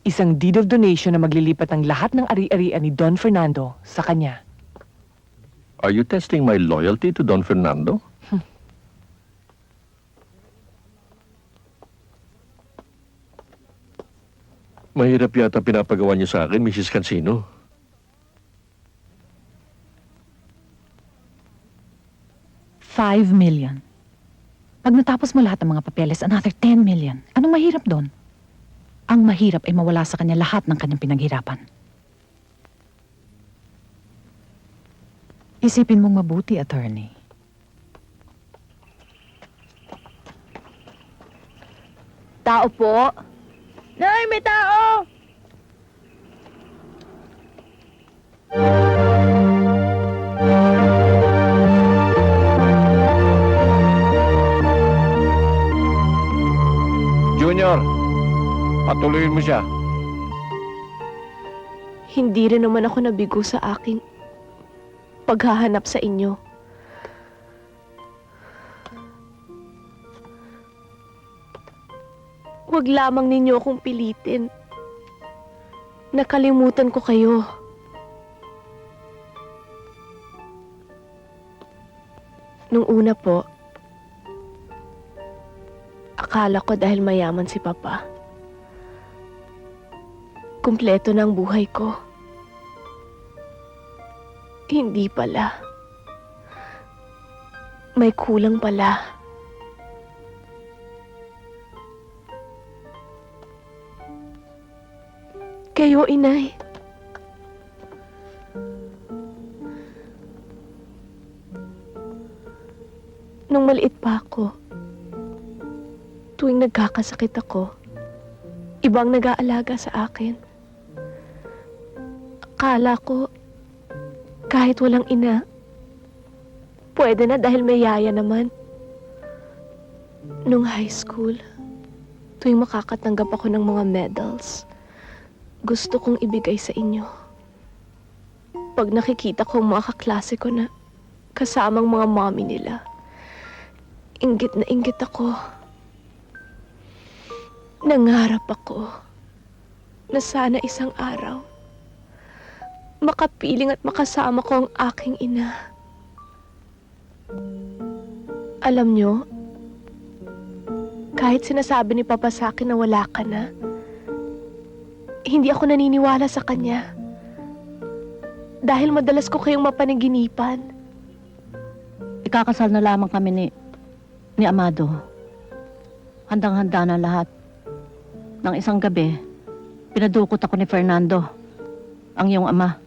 Isang deed of donation na maglilipat ng lahat ng ari-arian ni Don Fernando sa kanya. Are you testing my loyalty to Don Fernando? Mahirap yata pinapagawa niyo sa akin, Mrs. Cancino. $5 million. Pag natapos mo lahat ng mga papeles, another 10 million. Anong mahirap doon? Ang mahirap ay mawala sa kanya lahat ng kanyang pinaghirapan. Isipin mong mabuti, attorney. Tao po. Nay, may tao! Junior, patuloyin mo siya. Hindi rin naman ako nabigo sa aking paghahanap sa inyo. Huwag lamang ninyo akong pilitin. Nakalimutan ko kayo. Nung una po, akala ko dahil mayaman si Papa, kumpleto na ang buhay ko. Hindi pala. May kulang pala. Kayo, Inay. Nung maliit pa ako, tuwing nagkakasakit ako, ibang nag-aalaga sa akin. Akala ko, kahit walang ina, pwede na dahil may yaya naman. Nung high school, tuwing makakatanggap ako ng mga medals, gusto kong ibigay sa inyo. Pag nakikita ko ang mga kaklase ko na kasamang mga mommy nila, inggit na inggit ako. Nangarap ako na sana isang araw makapiling at makasama ko ang aking ina. Alam nyo, kahit sinasabi ni Papa sa akin na wala ka na, hindi ako naniniwala sa kanya. Dahil madalas ko kayong mapanaginipan. Ikakasal na lamang kami ni Amado. Handang-handa na lahat. Nang isang gabi, Pinadukot ako ni Fernando, ang iyong ama.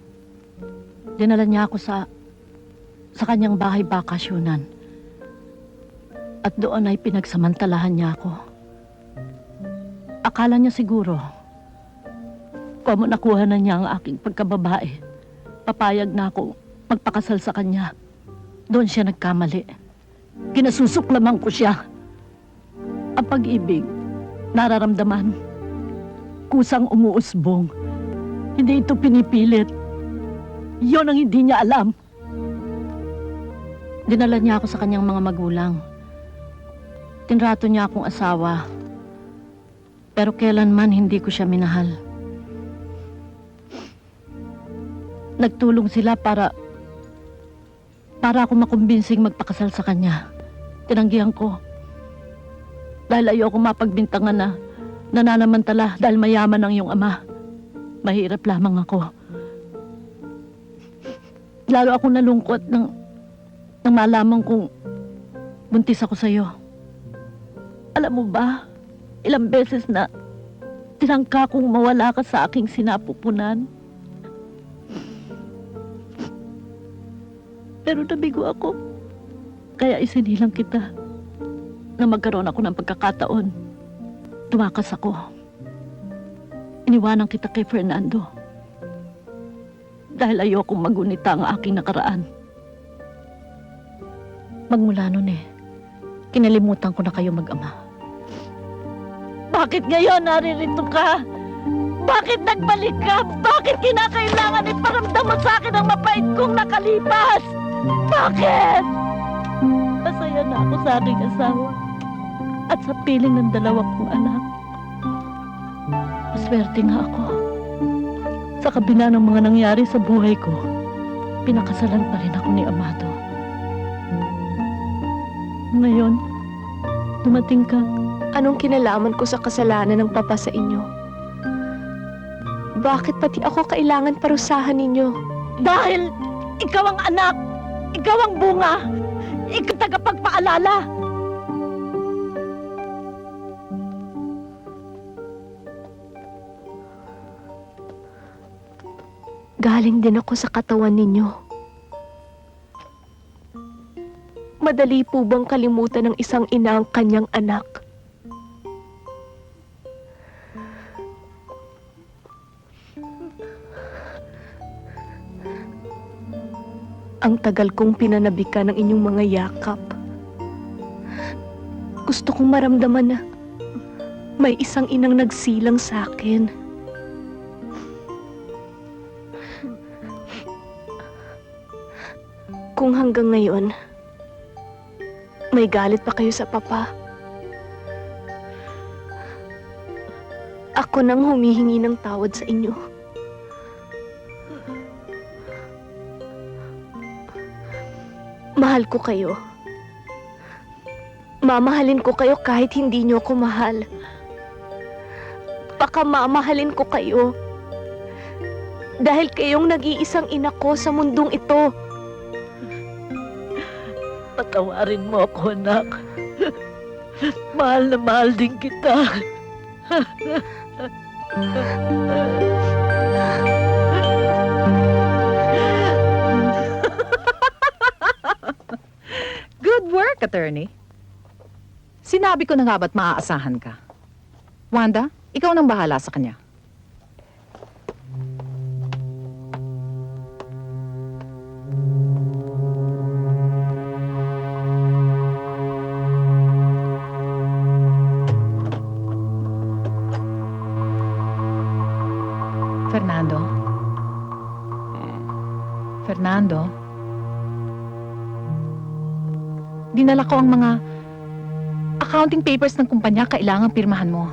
Dinala niya ako sa kanyang bahay bakasyunan. At doon ay pinagsamantalahan niya ako. Akala niya siguro, kung nakuha na niya ang aking pagkababae, papayag na ako magpakasal sa kanya. Doon siya nagkamali. Kinasusuklaman ko siya. Ang pag-ibig, nararamdaman, kusang umuusbong. Hindi ito pinipilit. Yon ang hindi niya alam. Dinala niya ako sa kanyang mga magulang. Tinrato niya akong asawa. Pero kailanman hindi ko siya minahal. Nagtulong sila para ako makumbinsing magpakasal sa kanya. Tinanggihan ko. Dahil ayoko mapagbintangan na nananamantala dahil mayaman ang iyong ama. Mahirap lamang ako. Lalo ako nalungkot nang malaman kong buntis ako sa'yo. Alam mo ba, ilang beses na tinangka kong mawala ka sa aking sinapupunan. Pero nabigo ako. Kaya isinilang kita na magkaroon ako ng pagkakataon. Tumakas ako. Iniwanan kita kay Fernando. Dahil ayokong magunita ang aking nakaraan. Magmula nun kinalimutan ko na kayo mag-ama. Bakit ngayon naririto ka? Bakit nagbalik ka? Bakit kinakailangan iparamdam mo sa akin ang mapait kong nakalipas? Bakit? Masaya na ako sa aking asawa at sa piling ng dalawa kong anak. Maswerte nga ako. Sa kabila ng mga nangyari sa buhay ko, pinakasalan pa rin ako ni Amado. Ngayon, dumating ka. Anong kinalaman ko sa kasalanan ng papa sa inyo? Bakit pati ako kailangan parusahan ninyo? Dahil ikaw ang anak, ikaw ang bunga, ikaw tagapagpaalala. Galing din ako sa katawan ninyo. Madali po bang kalimutan ng isang ina ang kanyang anak? Ang tagal kong pinanabikan ng inyong mga yakap. Gusto kong maramdaman na may isang inang nagsilang sa akin. Kung hanggang ngayon, may galit pa kayo sa papa, ako nang humihingi ng tawad sa inyo. Mahal ko kayo. Mamahalin ko kayo kahit hindi niyo ako mahal. Baka mamahalin ko kayo dahil kayong nag-iisang ina ko sa mundong ito. Patawarin mo ako, anak. Mahal na mahal din kita. Good work, attorney. Sinabi ko na nga ba't maaasahan ka. Wanda, ikaw nang bahala sa kanya. Fernando? Fernando? Dinala ko ang mga accounting papers ng kumpanya. Kailangan pirmahan mo.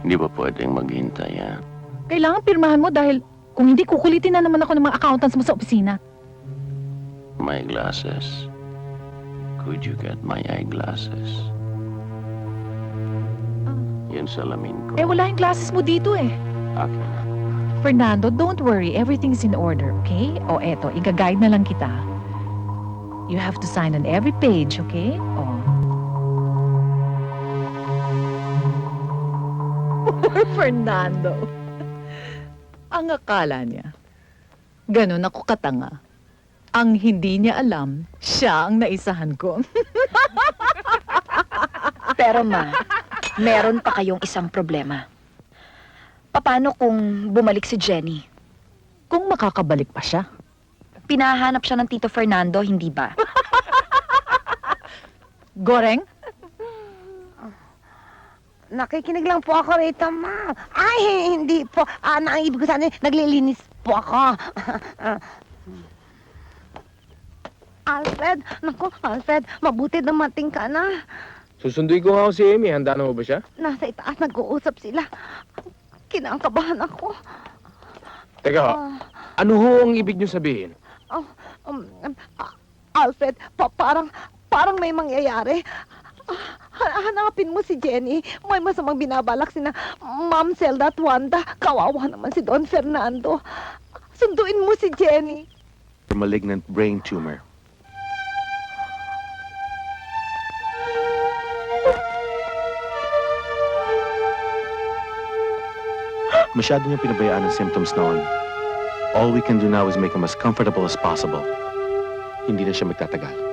Hindi ba pwedeng maghintay, ha? Kailangan pirmahan mo dahil kung hindi, kukulitin na naman ako ng mga accountants mo sa opisina. My glasses. Could you get my eyeglasses? Yan salamin ko. Eh, wala yung glasses mo dito eh. Akin na. Fernando, don't worry. Everything's in order, okay? O eto, i-guide na lang kita. You have to sign on every page, okay? Oh. Fernando. Ang akala niya, ganun ako katanga. Ang hindi niya alam, siya ang naisahan ko. Pero ma, meron pa kayong isang problema. Paano kung bumalik si Jenny? Kung makakabalik pa siya. Pinahanap siya ng Tito Fernando, hindi ba? Goreng? Nakikinig lang po ako rito, ma. Ay, hindi po. Ang ibig ko sana, naglilinis po ako. Alfred, naku, Alfred, mabuti dumating ka na. Susunduin ko nga si Amy. Handa na mo ba siya? Nasa itaas, nag-uusap sila. Kinakabahan ako. Teka ho, ano ho ang ibig niyo sabihin? Alfred, parang may mangyayari. Hanapin mo si Jenny. May masamang binabalak sina Ma'am Zelda at Wanda. Kawawa naman si Don Fernando. Sunduin mo si Jenny. Malignant brain tumor. Masyado niyang pinabayaan ang symptoms noon. All we can do now is make him as comfortable as possible. Hindi na siya magtatagal.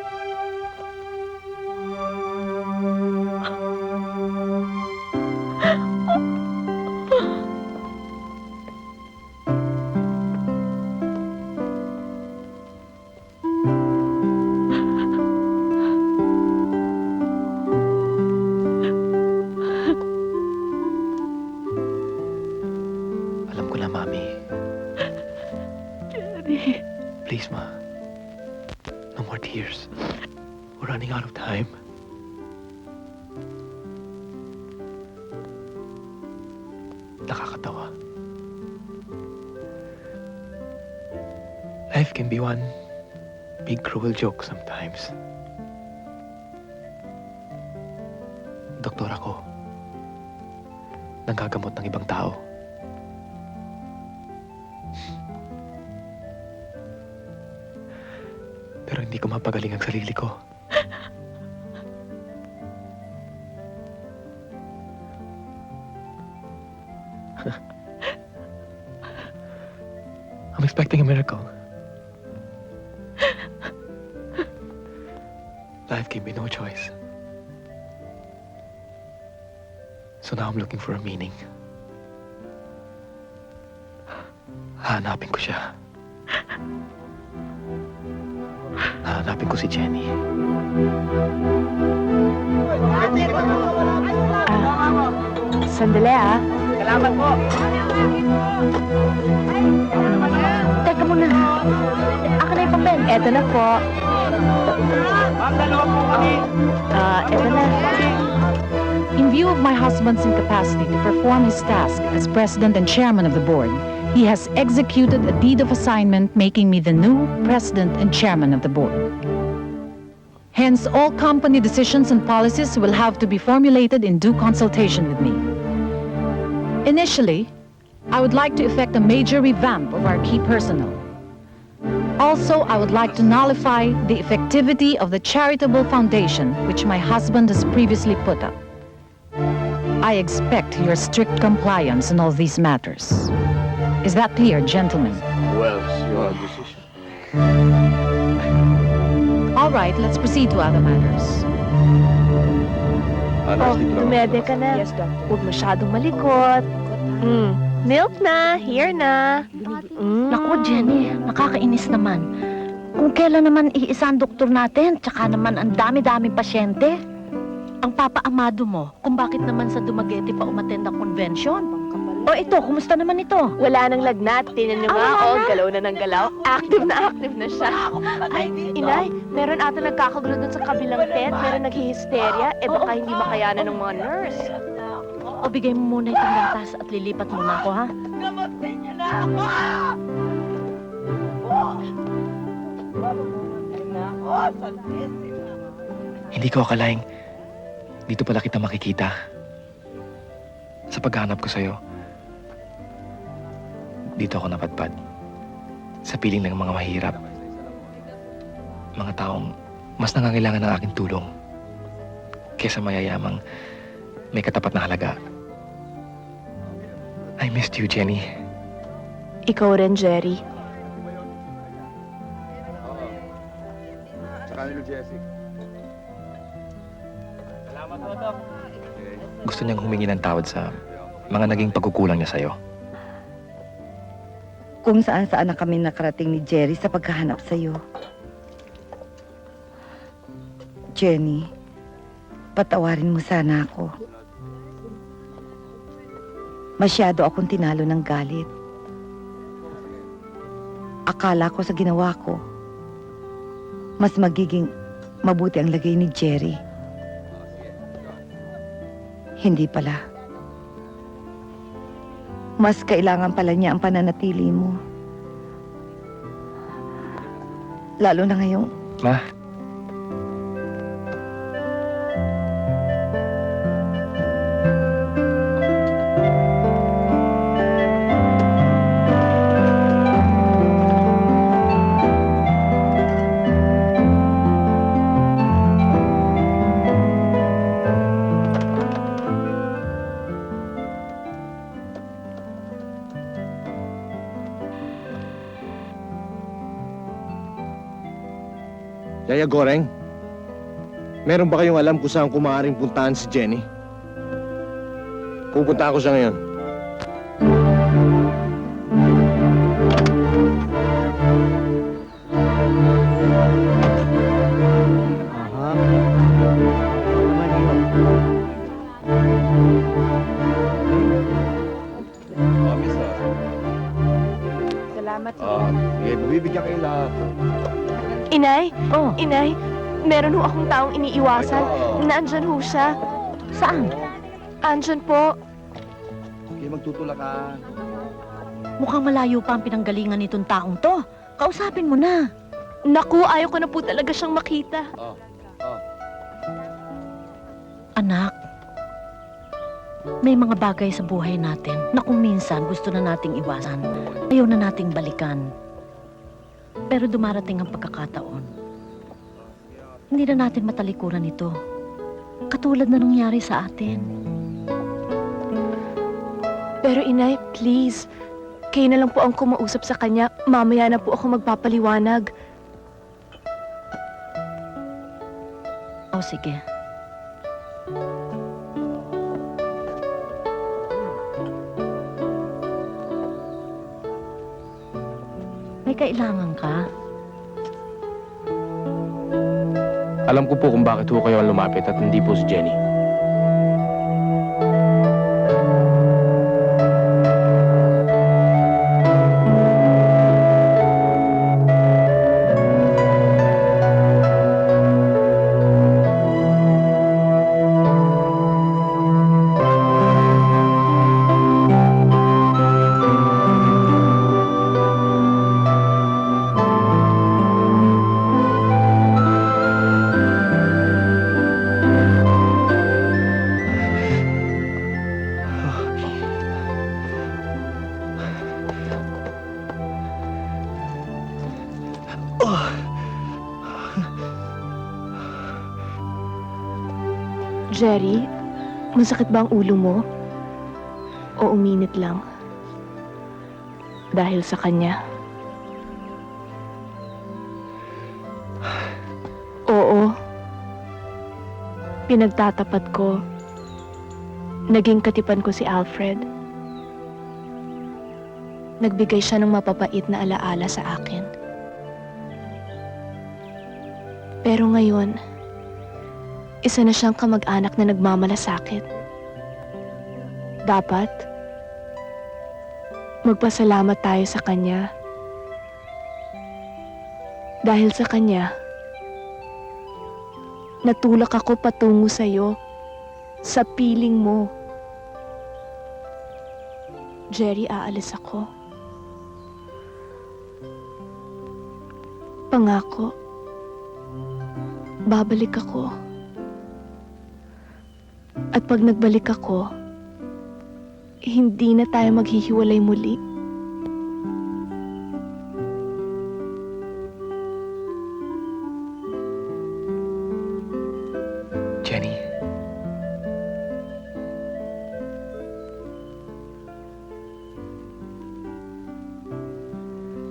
Alam ko na, Mami. Jenny. Please, Ma. No more tears. We're running out of time. Nakakatawa. Life can be one big cruel joke sometimes. Doktor ako. Nanggagamot ng ibang tao. Pero hindi ko mapagaling ang sarili ko. I'm expecting a miracle. Life gave me no choice. So now I'm looking for a meaning. Hahanapin ko siya. Hahanapin ko si Jenny. Sandali Salamat po. Teka muna. Ako na yung papel. Eto na po. Ma'am, dalawa po kami. Eto na. In view of my husband's incapacity to perform his task as president and chairman of the board, he has executed a deed of assignment making me the new president and chairman of the board. Hence, all company decisions and policies will have to be formulated in due consultation with me. Initially, I would like to effect a major revamp of our key personnel. Also, I would like to nullify the effectivity of the charitable foundation which my husband has previously put up. I expect your strict compliance in all these matters. Is that clear, gentlemen? Well, it's your decision. All right, let's proceed to other matters. Dumede ka na. Yes, Doctor. Huwag masyadong malikot. Milk na. Here na. Naku, Jenny, nakakainis naman. Kung kailan naman iisa ang doktor natin, tsaka naman ang dami-daming pasyente. Ang papa-amado mo, kung bakit naman sa Dumaguete pa umattend ang convention. O ito, kumusta naman ito? Wala nang lagnat. Tingnan nyo nga, galaw na ng galaw. Active na siya. Ay, inay, meron ata nagkakagulo dun sa kabilang tent. Meron naghihisteria. Baka hindi makayanan ng mga nurse. O bigay mo muna itong gatas at lilipat muna ako, ha? Gamutin niyo na ako! Hindi ko akalaing dito pala kita makikita. Sa paghahanap ko sa'yo, dito ako napadpad. Sa piling ng mga mahirap. Mga taong mas nangangailangan ng aking tulong kesa mayayamang may katapat na halaga. I missed you, Jenny. Ikaw rin, Jerry. Sa kanilo, Jessie. Salamat po, Doc. Gusto niyang humingi ng tawad sa mga naging pagkukulang niya sa'yo. Kung saan-saan na kami nakarating ni Jerry sa paghahanap sa'yo. Jenny, patawarin mo sana ako. Masyado akong tinalo ng galit. Akala ko sa ginawa ko, mas magiging mabuti ang lagay ni Jerry. Hindi pala. Mas kailangan pala niya ang pananatili mo. Lalo na ngayong... Ma, Yaya Goreng, meron ba kayong alam kung saan ko maaaring puntahan si Jenny? Pupunta ako siya ngayon. Salamat. Bibigyan kayo lahat. Inay? Inay, meron ho akong taong iniiwasan. Naandyan ho siya. Saan? Andyan po. Okay, magtutulak ka. Mukhang malayo pa ang pinanggalingan nitong taong to. Kausapin mo na. Naku, ayaw ko na po talaga siyang makita. Anak, may mga bagay sa buhay natin na kung minsan gusto na nating iwasan, ayaw na nating balikan. Pero dumarating ang pagkakataon. Hindi na natin matalikuran ito. Katulad na nangyari sa atin. Pero inay, please. Kayo na lang po ang kumausap sa kanya. Mamaya na po ako magpapaliwanag. O sige. May kailangan ka? Alam ko po kung bakit ho kayo ang lumapit at hindi po si Jenny. Jerry, masakit ba ang ulo mo? O uminit lang? Dahil sa kanya? Oo. Pinagtatapat ko. Naging katipan ko si Alfred. Nagbigay siya ng mapapait na alaala sa akin. Pero ngayon, isa na siyang kamag-anak na nagmamalasakit. Dapat, magpasalamat tayo sa kanya. Dahil sa kanya, natulak ako patungo sa'yo, sa piling mo. Jerry, aalis ako. Pangako, babalik ako. At pag nagbalik ako, hindi na tayo maghihiwalay muli. Jenny.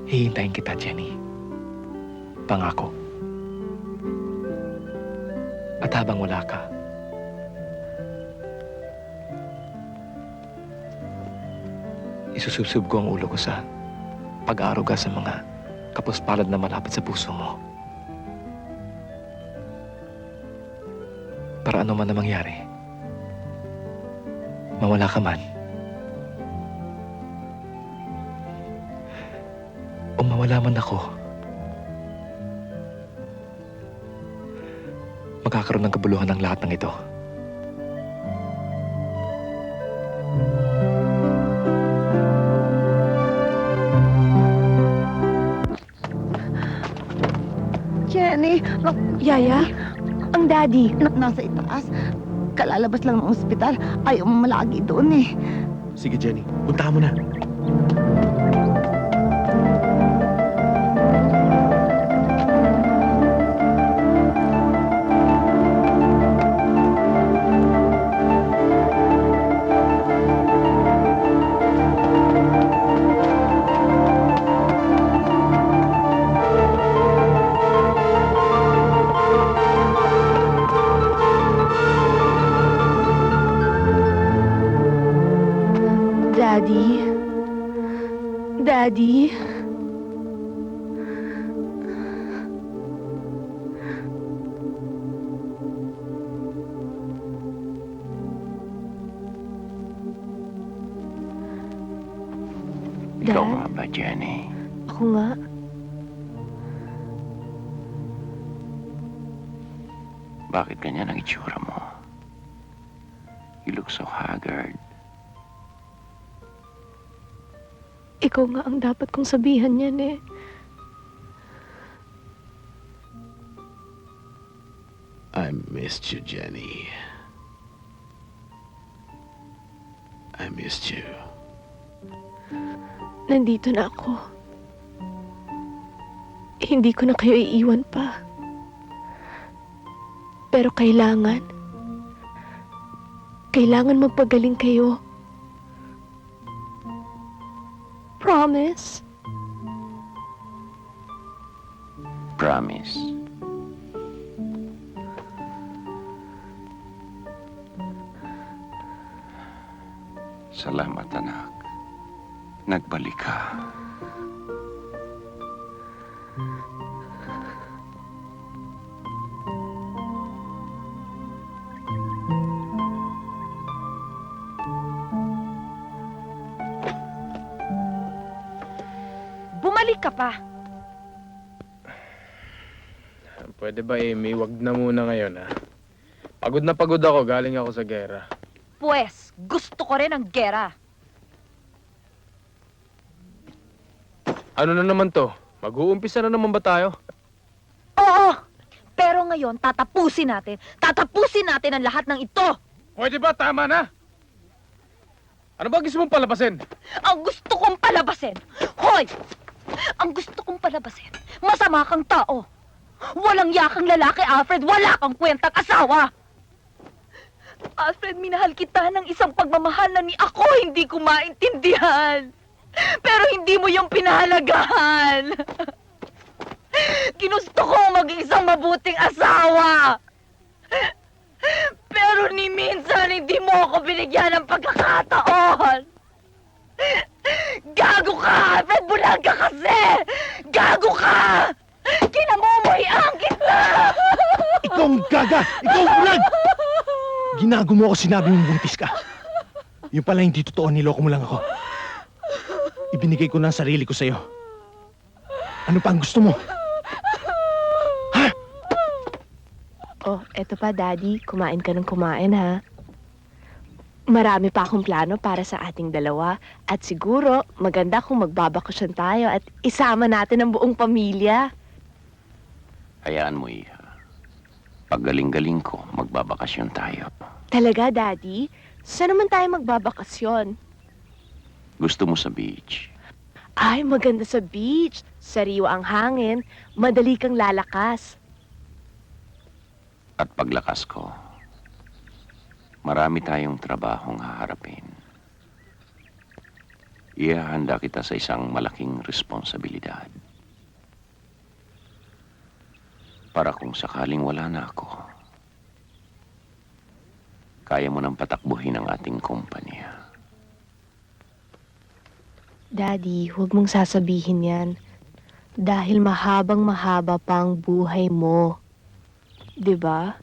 Hihintayin kita, Jenny. Pangako. At habang wala ka, isusubsob ko ang ulo ko sa pag-aaruga sa mga kapuspalad na malapit sa puso mo. Para ano man na mangyari, mawala ka man, o mawala man ako, magkakaroon ng kabuluhan ng lahat ng ito. Jenny, Yaya, ang daddy. Nasa itaas. Kalalabas lang ng ospital. Ayaw mo malagi doon eh. Sige, Jenny. Puntahan mo na. Daddy? Daddy? Ikaw Dad? nga ba, Jenny? Ako nga. Bakit ganyan ang itsura mo? You look so haggard. Ikaw nga ang dapat kong sabihan yan eh. I missed you, Jenny. I missed you. Nandito na ako. Hindi ko na kayo iiwan pa. Pero kailangan magpagaling kayo. Promise? Promise. Salamat, anak. Nagbalik ka. Bumalik ka pa. Pwede ba, Amy? Wag na muna ngayon, ha? Pagod na pagod ako. Galing ako sa gera. Pues, gusto ko rin ang gera. Ano na naman to? Mag-uumpisa na naman ba tayo? Oo! Pero ngayon, tatapusin natin. Tatapusin natin ang lahat ng ito. Pwede ba? Tama na! Ano ba gusto mong palabasin? Ang gusto kong palabasin! Hoy! Ang gusto kong palabasin, masama kang tao. Walang yakang lalaki, Alfred. Wala kang kwentang asawa. Alfred, minahal kita ng isang pagmamahal na ni ako hindi ko maintindihan. Pero hindi mo yung pinahalagahan. Ginusto ko maging isang mabuting asawa. Pero ni minsan hindi mo ako binigyan ng pagkakataon. Gago ka! Alfred, bulag ka kasi! Gago ka! Kinamumuhian kita! Ikaw ang gaga! Ikaw ang bulag! Ginago mo ako, sinabi mong buntis ka. Yung pala hindi totoo, niloko mo lang ako. Ibinigay ko na ang sarili ko sa'yo. Ano pa ang gusto mo? Oh, eto pa, Daddy. Kumain ka ng kumain, ha? Marami pa akong plano para sa ating dalawa. At siguro, maganda kung magbabakasyon tayo at isama natin ang buong pamilya. Hayaan mo, Iha. Paggaling-galing ko, magbabakasyon tayo. Talaga, Daddy? Saan naman tayo magbabakasyon? Gusto mo sa beach? Ay, maganda sa beach. Sariwa ang hangin. Madali kang lalakas. At paglakas ko, marami tayong trabahong haharapin. Ihahanda kita sa isang malaking responsibilidad. Para kung sakaling wala na ako, kaya mo nang patakbuhin ang ating kumpanya. Daddy, huwag mong sasabihin yan. Dahil mahabang mahaba pa ang buhay mo. 'Di ba?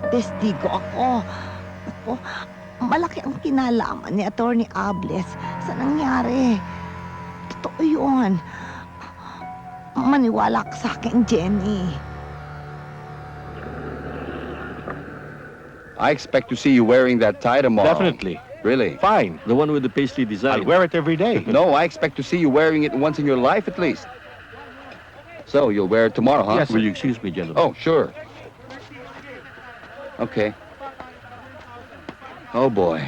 Testigo ako. Ako, malaki ang kinalaman ni Attorney Ables sa nangyari. Totoo yun. Maniwala ka sa akin, Jenny. I expect to see you wearing that tie tomorrow. Definitely. Really? Fine. The one with the paisley design. I'll wear it every day. No, I expect to see you wearing it once in your life at least. So, you'll wear it tomorrow, huh? Yes, will you excuse me, gentlemen? Oh, sure. Okay. Oh, boy.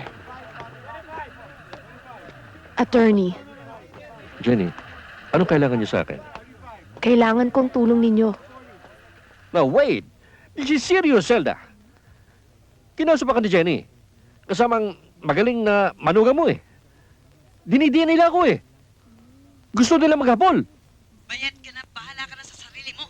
Attorney, Jenny, anong kailangan niyo sa akin? kailangan kong tulong ninyo. No, wait. This is serious, Zelda. Kinausap ka ni Jenny. Kasamang magaling na manuga mo eh. Dinidiyan nila ako eh. Gusto nila maghabol. Bayad ka na, bahala ka na sa sarili mo.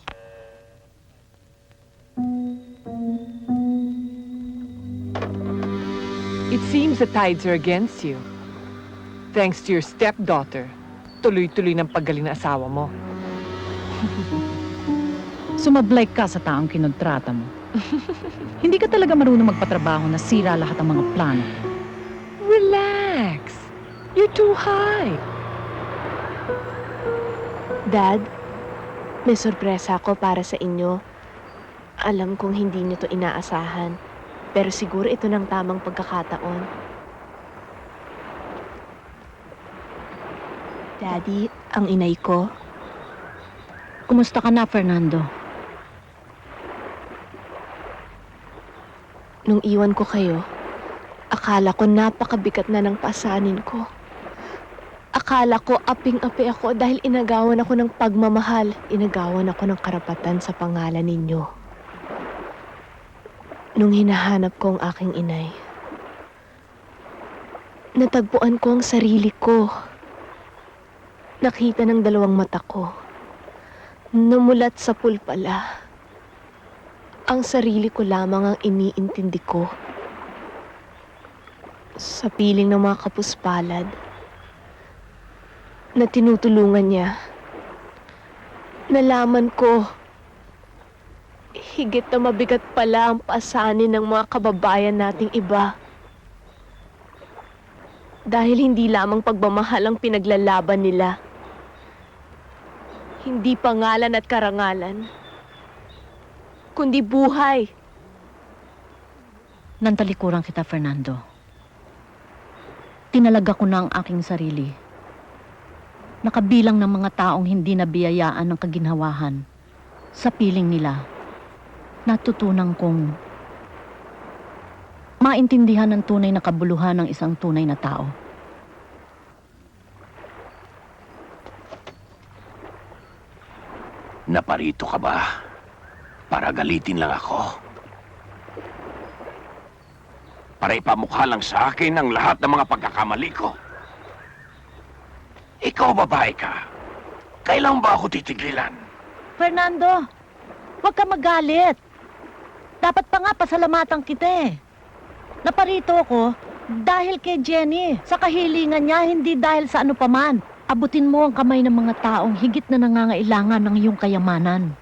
It seems the tides are against you. Thanks to your stepdaughter, tuloy-tuloy ng paggaling na asawa mo. Sumablay ka sa taong kinontrata mo. Hindi ka talaga marunong magpatrabaho na sira lahat ng mga plano. Relax. You're too high. Dad, may sorpresa ako para sa inyo. Alam kong hindi niyo to inaasahan, pero siguro ito ng tamang pagkakataon. Daddy, ang inay ko. Kumusta ka na, Fernando? Nung iwan ko kayo, akala ko napakabigat na ng pasanin ko. Akala ko aping-api ako dahil inagawan ako ng pagmamahal. Inagawan ako ng karapatan sa pangalan ninyo. Nung hinahanap ko ang aking inay, natagpuan ko ang sarili ko. Nakita ng dalawang mata ko. Numulat sa pulpala. Ang sarili ko lamang ang iniintindi ko. Sa piling ng mga kapuspalad na tinutulungan niya, nalaman ko higit na mabigat pala ang pasanin ng mga kababayan nating iba. Dahil hindi lamang pagmamahal ang pinaglalaban nila. Hindi pangalan at karangalan, kundi buhay. Nantalikuran kita, Fernando. Tinalaga ko na ang aking sarili. Nakabilang ng mga taong hindi nabiyayaan ng kaginhawahan. Sa piling nila, natutunan kong maintindihan ang tunay na kabuluhan ng isang tunay na tao. Naparito ka ba para galitin lang ako? Para ipamukha lang sa akin ang lahat ng mga pagkakamali ko? Ikaw, babae ka. Kailan ba ako titigilan? Fernando, huwag ka magalit. Dapat pa nga pasalamatan kita eh. Naparito ako dahil kay Jenny. Sa kahilingan niya, hindi dahil sa ano paman. Abutin mo ang kamay ng mga taong higit na nangangailangan ng iyong kayamanan.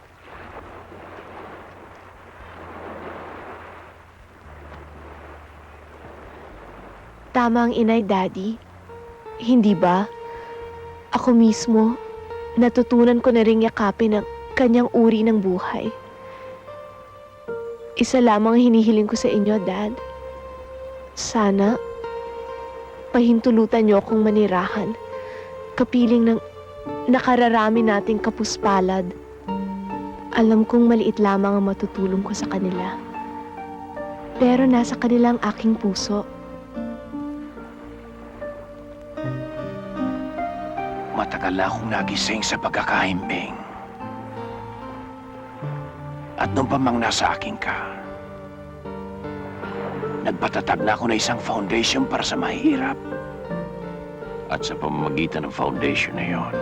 Tama ang inay, Daddy. Hindi ba? Ako mismo, natutunan ko na ring yakapin ang kanyang uri ng buhay. Isa lamang ang hinihiling ko sa inyo, Dad. Sana, pahintulutan niyo akong manirahan. Kapiling ng nakararami nating kapuspalad. Alam kong maliit lamang ang matutulong ko sa kanila. Pero nasa kanila ang aking puso. Matagal na akong nagising sa pagkakahimbing. At nung pa mang nasa akin ka, nagpatatag na ako na isang foundation para sa mahirap. At sa pamamagitan ng foundation na yon,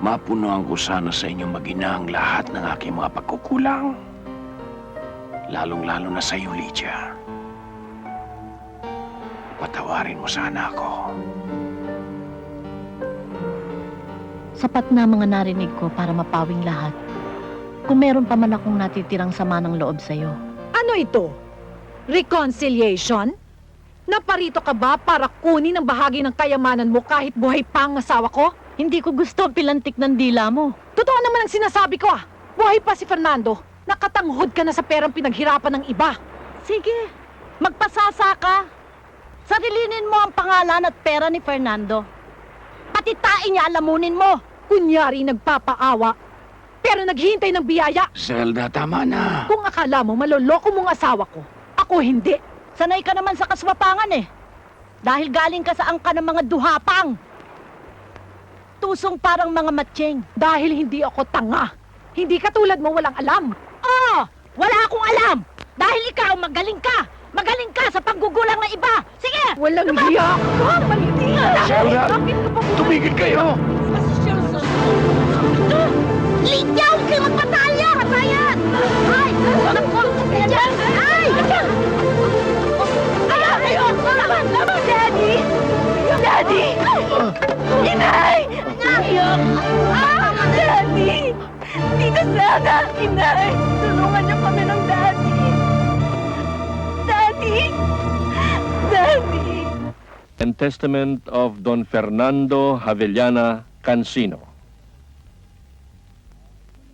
mapunuan ko sana sa inyong mag-ina ang lahat ng aking mga pagkukulang. Lalong-lalo na sa iyo, Lydia. Patawarin mo sana ako. Sapat na mga narinig ko para mapawing lahat. Kung meron pa man akong natitirang sama ng loob sa'yo. Ano ito? Reconciliation? Naparito ka ba para kunin ang bahagi ng kayamanan mo kahit buhay pa ang asawa ko? Hindi ko gusto ang pilantik ng dila mo. Totoo naman ang sinasabi ko ah. Buhay pa si Fernando. Nakatanghod ka na sa perang pinaghirapan ng iba. Sige, magpasasa ka. Sarilinin mo ang pangalan at pera ni Fernando. Patitain niya, alamunin mo. Kunyari nagpapaawa, pero naghihintay ng biyaya. Zelda, tama na. Kung akala mo maloloko mong asawa ko, ako hindi. Sanay ka naman sa kaswapangan eh. Dahil galing ka sa angka ng mga duhapang. Tusong parang mga matsyeng. Dahil hindi ako tanga. Hindi katulad mo walang alam. Oo, wala akong alam. Dahil ikaw magaling ka. Magaling ka sa panggugulang ng iba. Sige! Walang hiya ka! Zelda, tumigil kayo! Lydia, huwag kayo magpatalya! Patayan! Ay! Alam ko! Ay! Ay! Ay! Laban! Daddy! Daddy! Inay! Daddy! Tita Zelda! Inay! Tulungan niyo kami ng Daddy! Daddy! Daddy! And Testament of Don Fernando Javellana Cancino.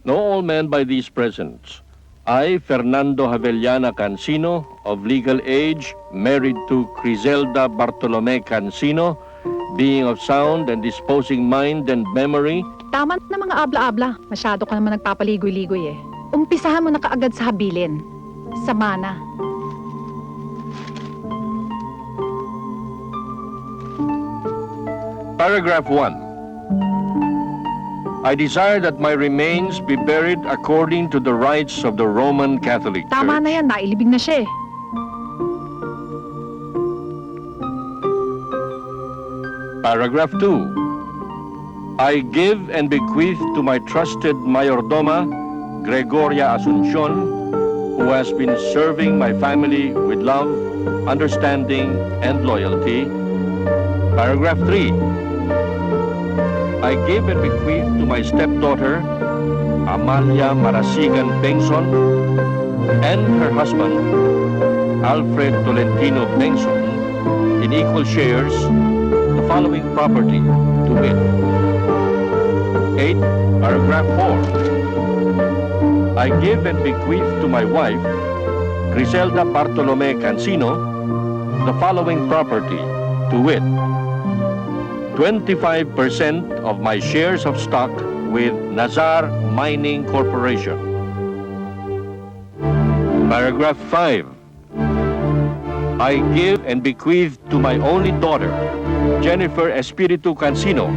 Know all men by these presents. I, Fernando Javellana Cancino, of legal age, married to Criselda Bartolome Cancino, being of sound and disposing mind and memory. Tama na mga abla-abla. Masyado ka naman nagpapaligoy-ligoy eh. Umpisahan mo na kaagad sa habilin. Sama na. Paragraph 1. I desire that my remains be buried according to the rites of the Roman Catholic Tama Church. na yan, nailibig na siya eh. Paragraph 2. I give and bequeath to my trusted mayordoma, Gregoria Asuncion, who has been serving my family with love, understanding, and loyalty. Paragraph 3. I give and bequeath to my stepdaughter, Amalia Marasigan Bengson, and her husband, Alfred Tolentino Bengson, in equal shares, the following property, to wit. 8, paragraph 4. I give and bequeath to my wife, Griselda Bartolome Cancino, the following property, to wit. 25% of my shares of stock with Nazar Mining Corporation. Paragraph 5. I give and bequeath to my only daughter, Jennifer Espiritu Cancino,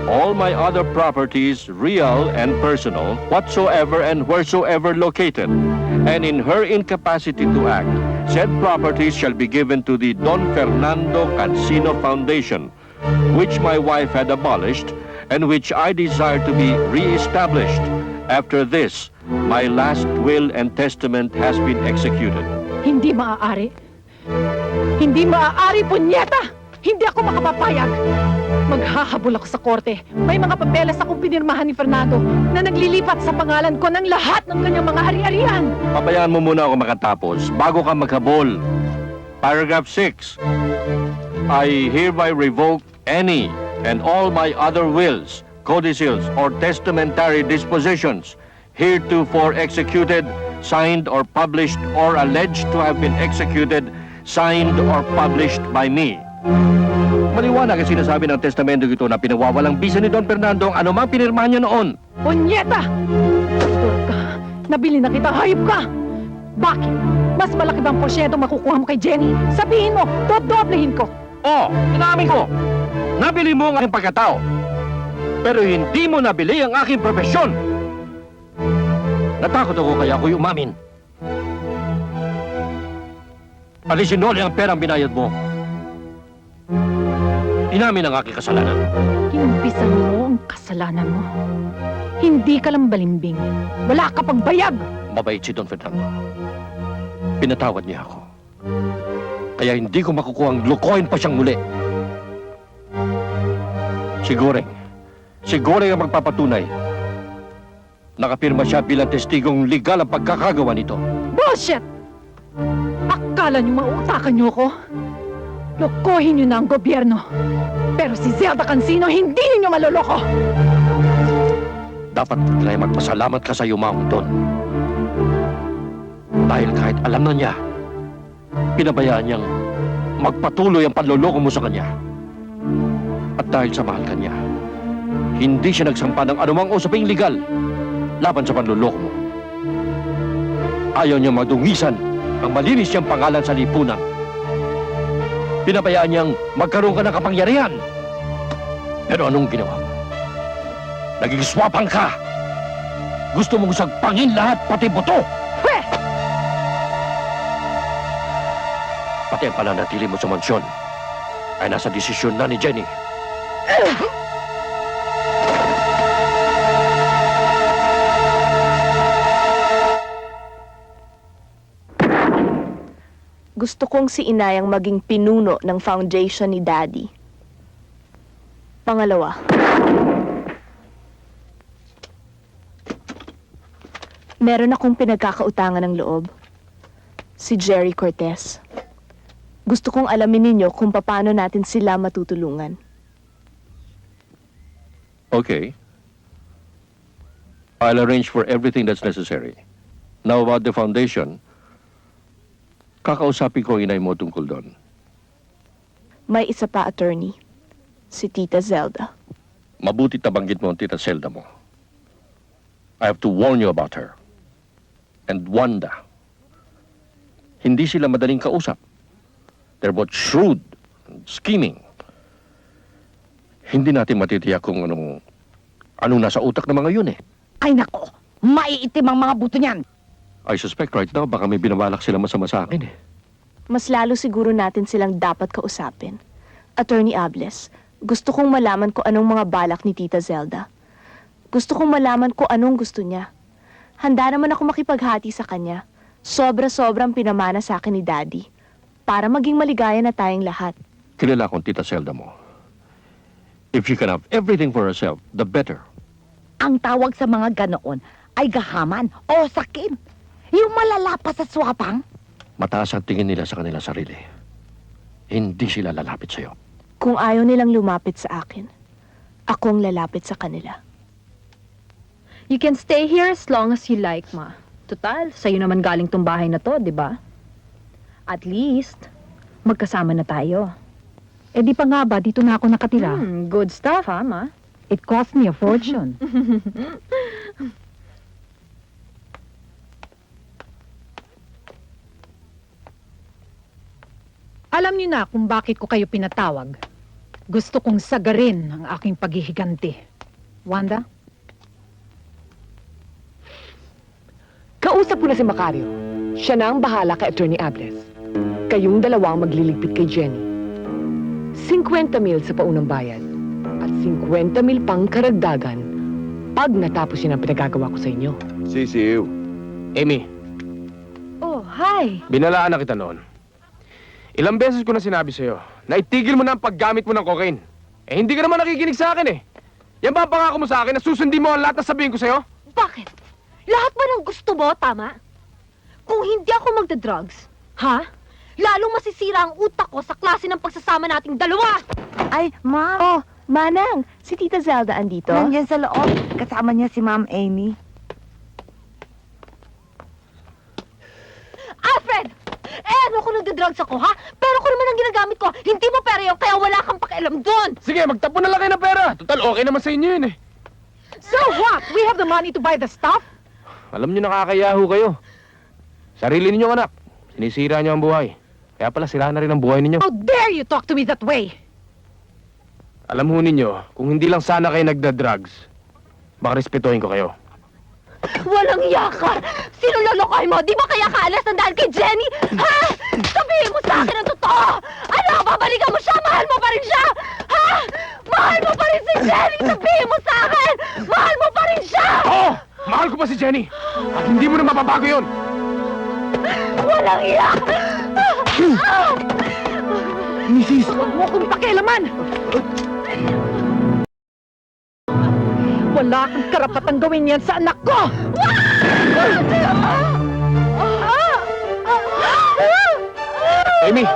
all my other properties, real and personal, whatsoever and wheresoever located, and in her incapacity to act, said properties shall be given to the Don Fernando Cancino Foundation, which my wife had abolished and which I desire to be re-established. After this, my last will and testament has been executed. Hindi maaari. Hindi maaari, punyeta! Hindi ako makapapayag. Maghahabol ako sa korte. May mga papeles akong pinirmahan ni Fernando na naglilipat sa pangalan ko ng lahat ng kanyang mga ari-arian. Pabayaan mo muna ako makatapos bago ka maghabol. Paragraph 6. I hereby revoke any and all my other wills, codicils, or testamentary dispositions heretofore executed, signed or published, or alleged to have been executed, signed or published by me. Maliwanag ang sinasabi ng testamento ito na pinawawalang bisa ni Don Fernando ang anumang pinirmahan niya noon. Punyeta! Pastor ka, nabili na kita, hayop ka! Bakit? Mas malaki bang porsyento makukuha mo kay Jenny? Sabihin mo, dodoblehin ko. Inamin ko! Nabili mo ang aking pagkatao, pero hindi mo nabili ang aking profesyon. Natakot ako kaya ako'y umamin. Alisin ulit ang perang binayad mo. Inamin ang aking kasalanan. Inumpisan mo ang kasalanan mo. Hindi ka lang balimbing. Wala ka pang bayag! Mabait si Don Fernando. Pinatawad niya ako. Kaya hindi ko makukuha ang lukohin pa siyang muli. Siguro ang magpapatunay. Nakapirma siya bilang testigong legal ang pagkakagawa nito. Bullshit! Akala niyo mautakan niyo ako? Lokohin niyo na ang gobyerno. Pero si Zelda Cancino, hindi niyo maloloko! Dapat na magpasalamat ka sa yumaong doon. Dahil kahit alam na niya, pinabayaan niyang magpatuloy ang panloloko mo sa kanya. At dahil sa mahal ka niya, hindi siya nagsampa ng anumang usaping legal laban sa panloloko mo. Ayaw niya madungisan ang malinis niyang pangalan sa lipunan. Pinabayaan niyang magkaroon ka ng kapangyarihan. Pero anong ginawa mo? Naging swapang ka! Gusto mong sagpangin lahat, pati buto! Pati ang pananatili mo sa mansyon ay nasa desisyon na ni Jenny. Gusto kong si Inay ang maging pinuno ng foundation ni Daddy. Pangalawa, meron akong pinagkakautangan ng loob. Si Jerry Cortez. Gusto kong alamin ninyo kung paano natin sila matutulungan. Okay. I'll arrange for everything that's necessary. Now about the foundation, kakausapin ko ang inay mo tungkol doon. May isa pa, attorney. Si Tita Zelda. Mabuti tabanggit mo ang tita Zelda mo. I have to warn you about her. And Wanda. Hindi sila madaling kausap. They're both shrewd and scheming. Hindi natin matitiyak kung anong nasa utak ng mga yun eh. Ay nako, maiitim ang mga buto niyan. I suspect right now baka may binabalak sila masama sa akin eh. Mas lalo siguro natin silang dapat kausapin. Attorney Ables, gusto kong malaman kung anong mga balak ni Tita Zelda. Gusto kong malaman kung anong gusto niya. Handa naman ako makipaghati sa kanya. Sobra-sobrang pinamana sa akin ni Daddy. Para maging maligaya na tayong lahat. Kilala kong tita Zelda mo. If she can have everything for herself, the better. Ang tawag sa mga ganoon ay gahaman o sakim. Yung malala pa sa swapang. Mataas ang tingin nila sa kanila sarili. Hindi sila lalapit sa'yo. Kung ayaw nilang lumapit sa akin, akong lalapit sa kanila. You can stay here as long as you like, Ma. Total, sa'yo naman galing tong bahay na to, di ba? At least, magkasama na tayo. Eh di pa nga ba, dito na ako nakatira. Good stuff, ha, Ma? It cost me a fortune. Alam niyo na kung bakit ko kayo pinatawag. Gusto kong sagarin ang aking paghihiganti. Wanda? Kausap ko na si Macario. Siya na ang bahala kay Attorney Ables. Kayong dalawa ang magliligpit kay Jenny. 50,000 sa paunang bayad. At 50,000 pang karagdagan pag natapos yun ang pinagagawa ko sa inyo. Sisiw. Amy, Oh, hi! binalaan na kita noon. Ilang beses ko na sinabi sa'yo na itigil mo na ang paggamit mo ng cocaine. Eh, hindi ka naman nakikinig sa akin eh. Yan ba ang pangako mo sa akin na susundin mo ang lahat na sabihin ko sa'yo? Bakit? Lahat ba ng gusto mo, tama? Kung hindi ako magda-drugs, ha? Lalong masisira ang utak ko sa klase ng pagsasama nating dalawa! Ay, Ma'am. Oh, Manang, si Tita Zelda andito? Nandiyan sa loob. Kasama niya si Ma'am Amy. Alfred! Ano kung nagda-drugs ako, ha? Pero ko naman ang ginagamit ko. Hindi mo pera yun, kaya wala kang pakialam doon! Sige, magtapon na lang kayo ng pera. Total, okay naman sa inyo yun eh. So what? We have the money to buy the stuff? Alam nyo, nakakayaho kayo. Sarili ninyong anak. Sinisira nyo ang buhay. Kaya pala, sira na rin ang buhay ninyo. How dare you talk to me that way? Alam ho ninyo, kung hindi lang sana kayo nagda-drugs, baka respetuhin ko kayo. Walang yaka! Sino lolokoy mo? Di ba kaya kaalas ng dahil kay Jenny? Ha? Sabihin mo sa akin ang totoo! Ano? Babalikan mo siya? Mahal mo pa rin siya? Ha? Mahal mo pa rin si Jenny! Sabihin mo sa akin! Mahal mo pa rin siya! Oo! Mahal ko pa si Jenny! At hindi mo na mababago yun! Walang iyak! Mrs. Huwag mo akong pakialaman! Wala kang karapatang gawin yan sa anak ko! Amy!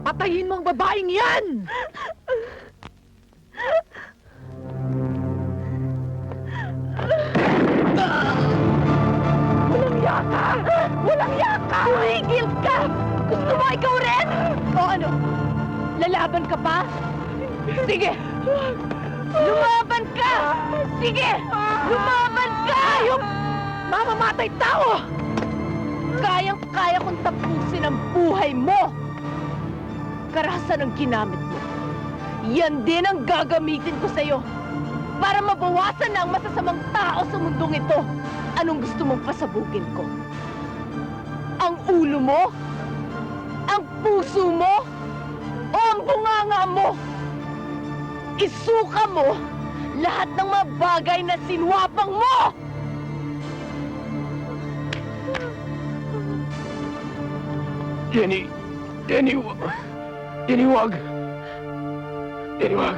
Patayin mo ang babaeng yan! Walang yaka! Walang yaka! Mahigil ka! Gusto mo ikaw rin? O ano? Lalaban ka pa? Sige! Lumaban ka! Sige! Lumaban ka! Yung mamamatay tao! Kayang-kaya kong tapusin ang buhay mo! Karahasan ang ginamit mo. Yan din ang gagamitin ko sa'yo para mabawasan na ang masasamang tao sa mundong ito. Anong gusto mong pasabugin ko? Ang ulo mo? Ang puso mo? O ang bunganga mo? Isuka mo lahat ng mga bagay na sinwapang mo! Jenny! Jenny, Jenny, wag! Jenny, wag!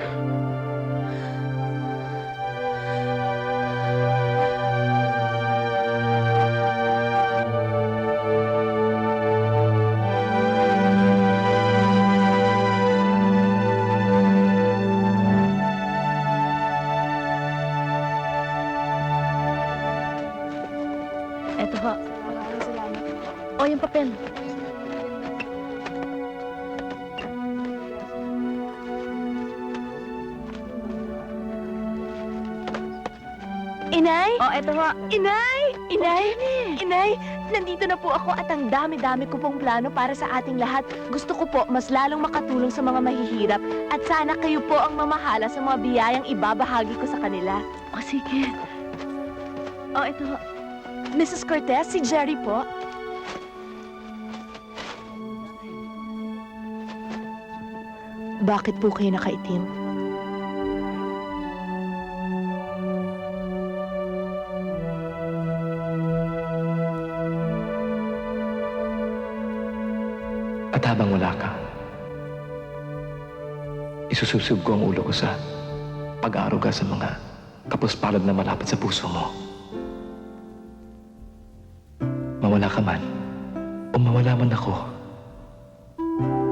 Eto ho. O, yung papel. Inay? O, eto ho. Inay! Inay! Inay! Nandito na po ako at ang dami-dami ko pong plano para sa ating lahat. Gusto ko po mas lalong makatulong sa mga mahihirap at sana kayo po ang mamahala sa mga biyayang ibabahagi ko sa kanila. O, sige. O, eto ho. Mrs. Cortez, si Jerry po. Bakit po kayo nakaitim? At habang wala ka, isususub ko ang ulo ko sa pag-aaruga sa mga kapuspalad na malapit sa puso mo. Mawala ka man, o mawala man ako,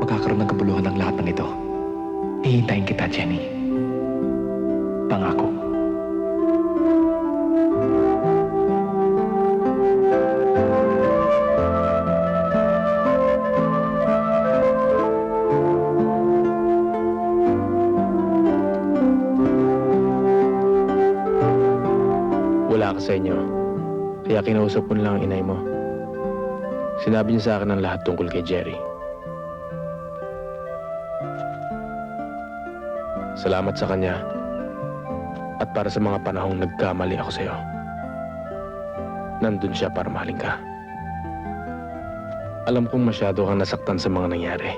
magkakaroon ng kabuluhan ng lahat ng ito. Hihintayin kita, Jenny. Pangako. Wala ka sa inyo. Kaya kinausap ko na lang ang inay mo. Sinabi niya sa akin ang lahat tungkol kay Jerry. Salamat sa kanya at para sa mga panahong nagkamali ako sa'yo. Nandun siya para mahalin ka. Alam kong masyado kang nasaktan sa mga nangyari.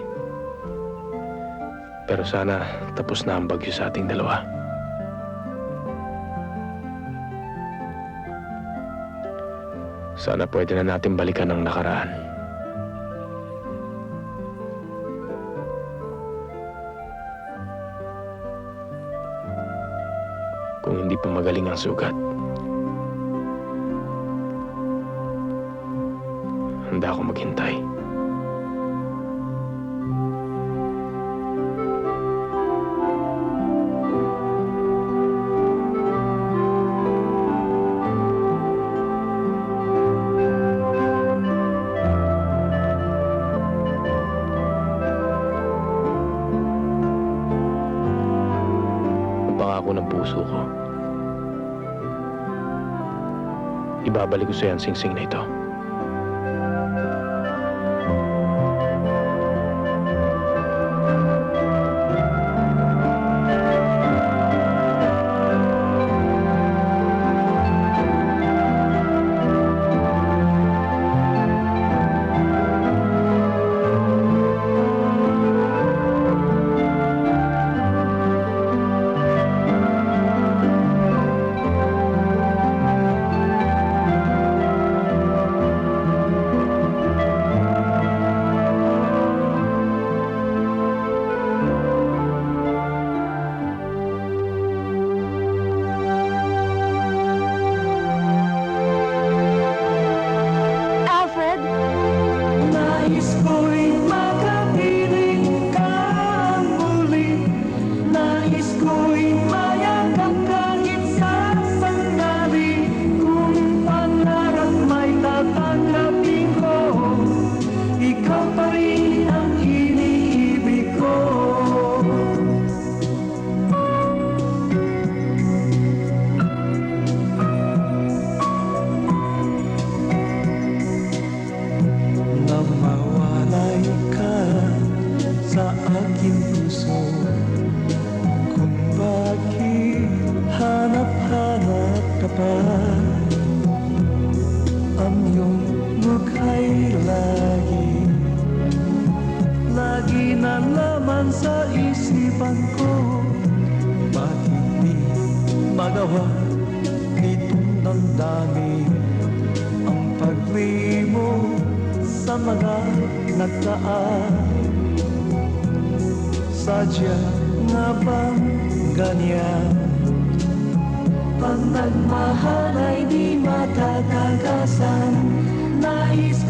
Pero sana tapos na ang bagyo sa ating dalawa. Sana pwede na natin balikan ang nakaraan. Kung hindi pa magaling ang sugat, handa ako maghintay. Pangako ng puso ko. Ibabalik ko sa'yo ang singsing na ito. Alfred? Nais ko'y makapiling ka muli. Nais ko'y mayakap kahit sa sandali. Kung pangarap may tatanggapin ko, ikaw pa rin ang iniibig ko. Na mawalay ka sa aking puso, kung bakit hanap-hanap ka pa. Ang iyong mukha'y lagi na naman sa isipan ko. Bakit di magawa nitong damdamin ang paglimo sa mga nagdaan? Sadya nga bang ganyan? Pag nagmahal ay di matatagasan. Nais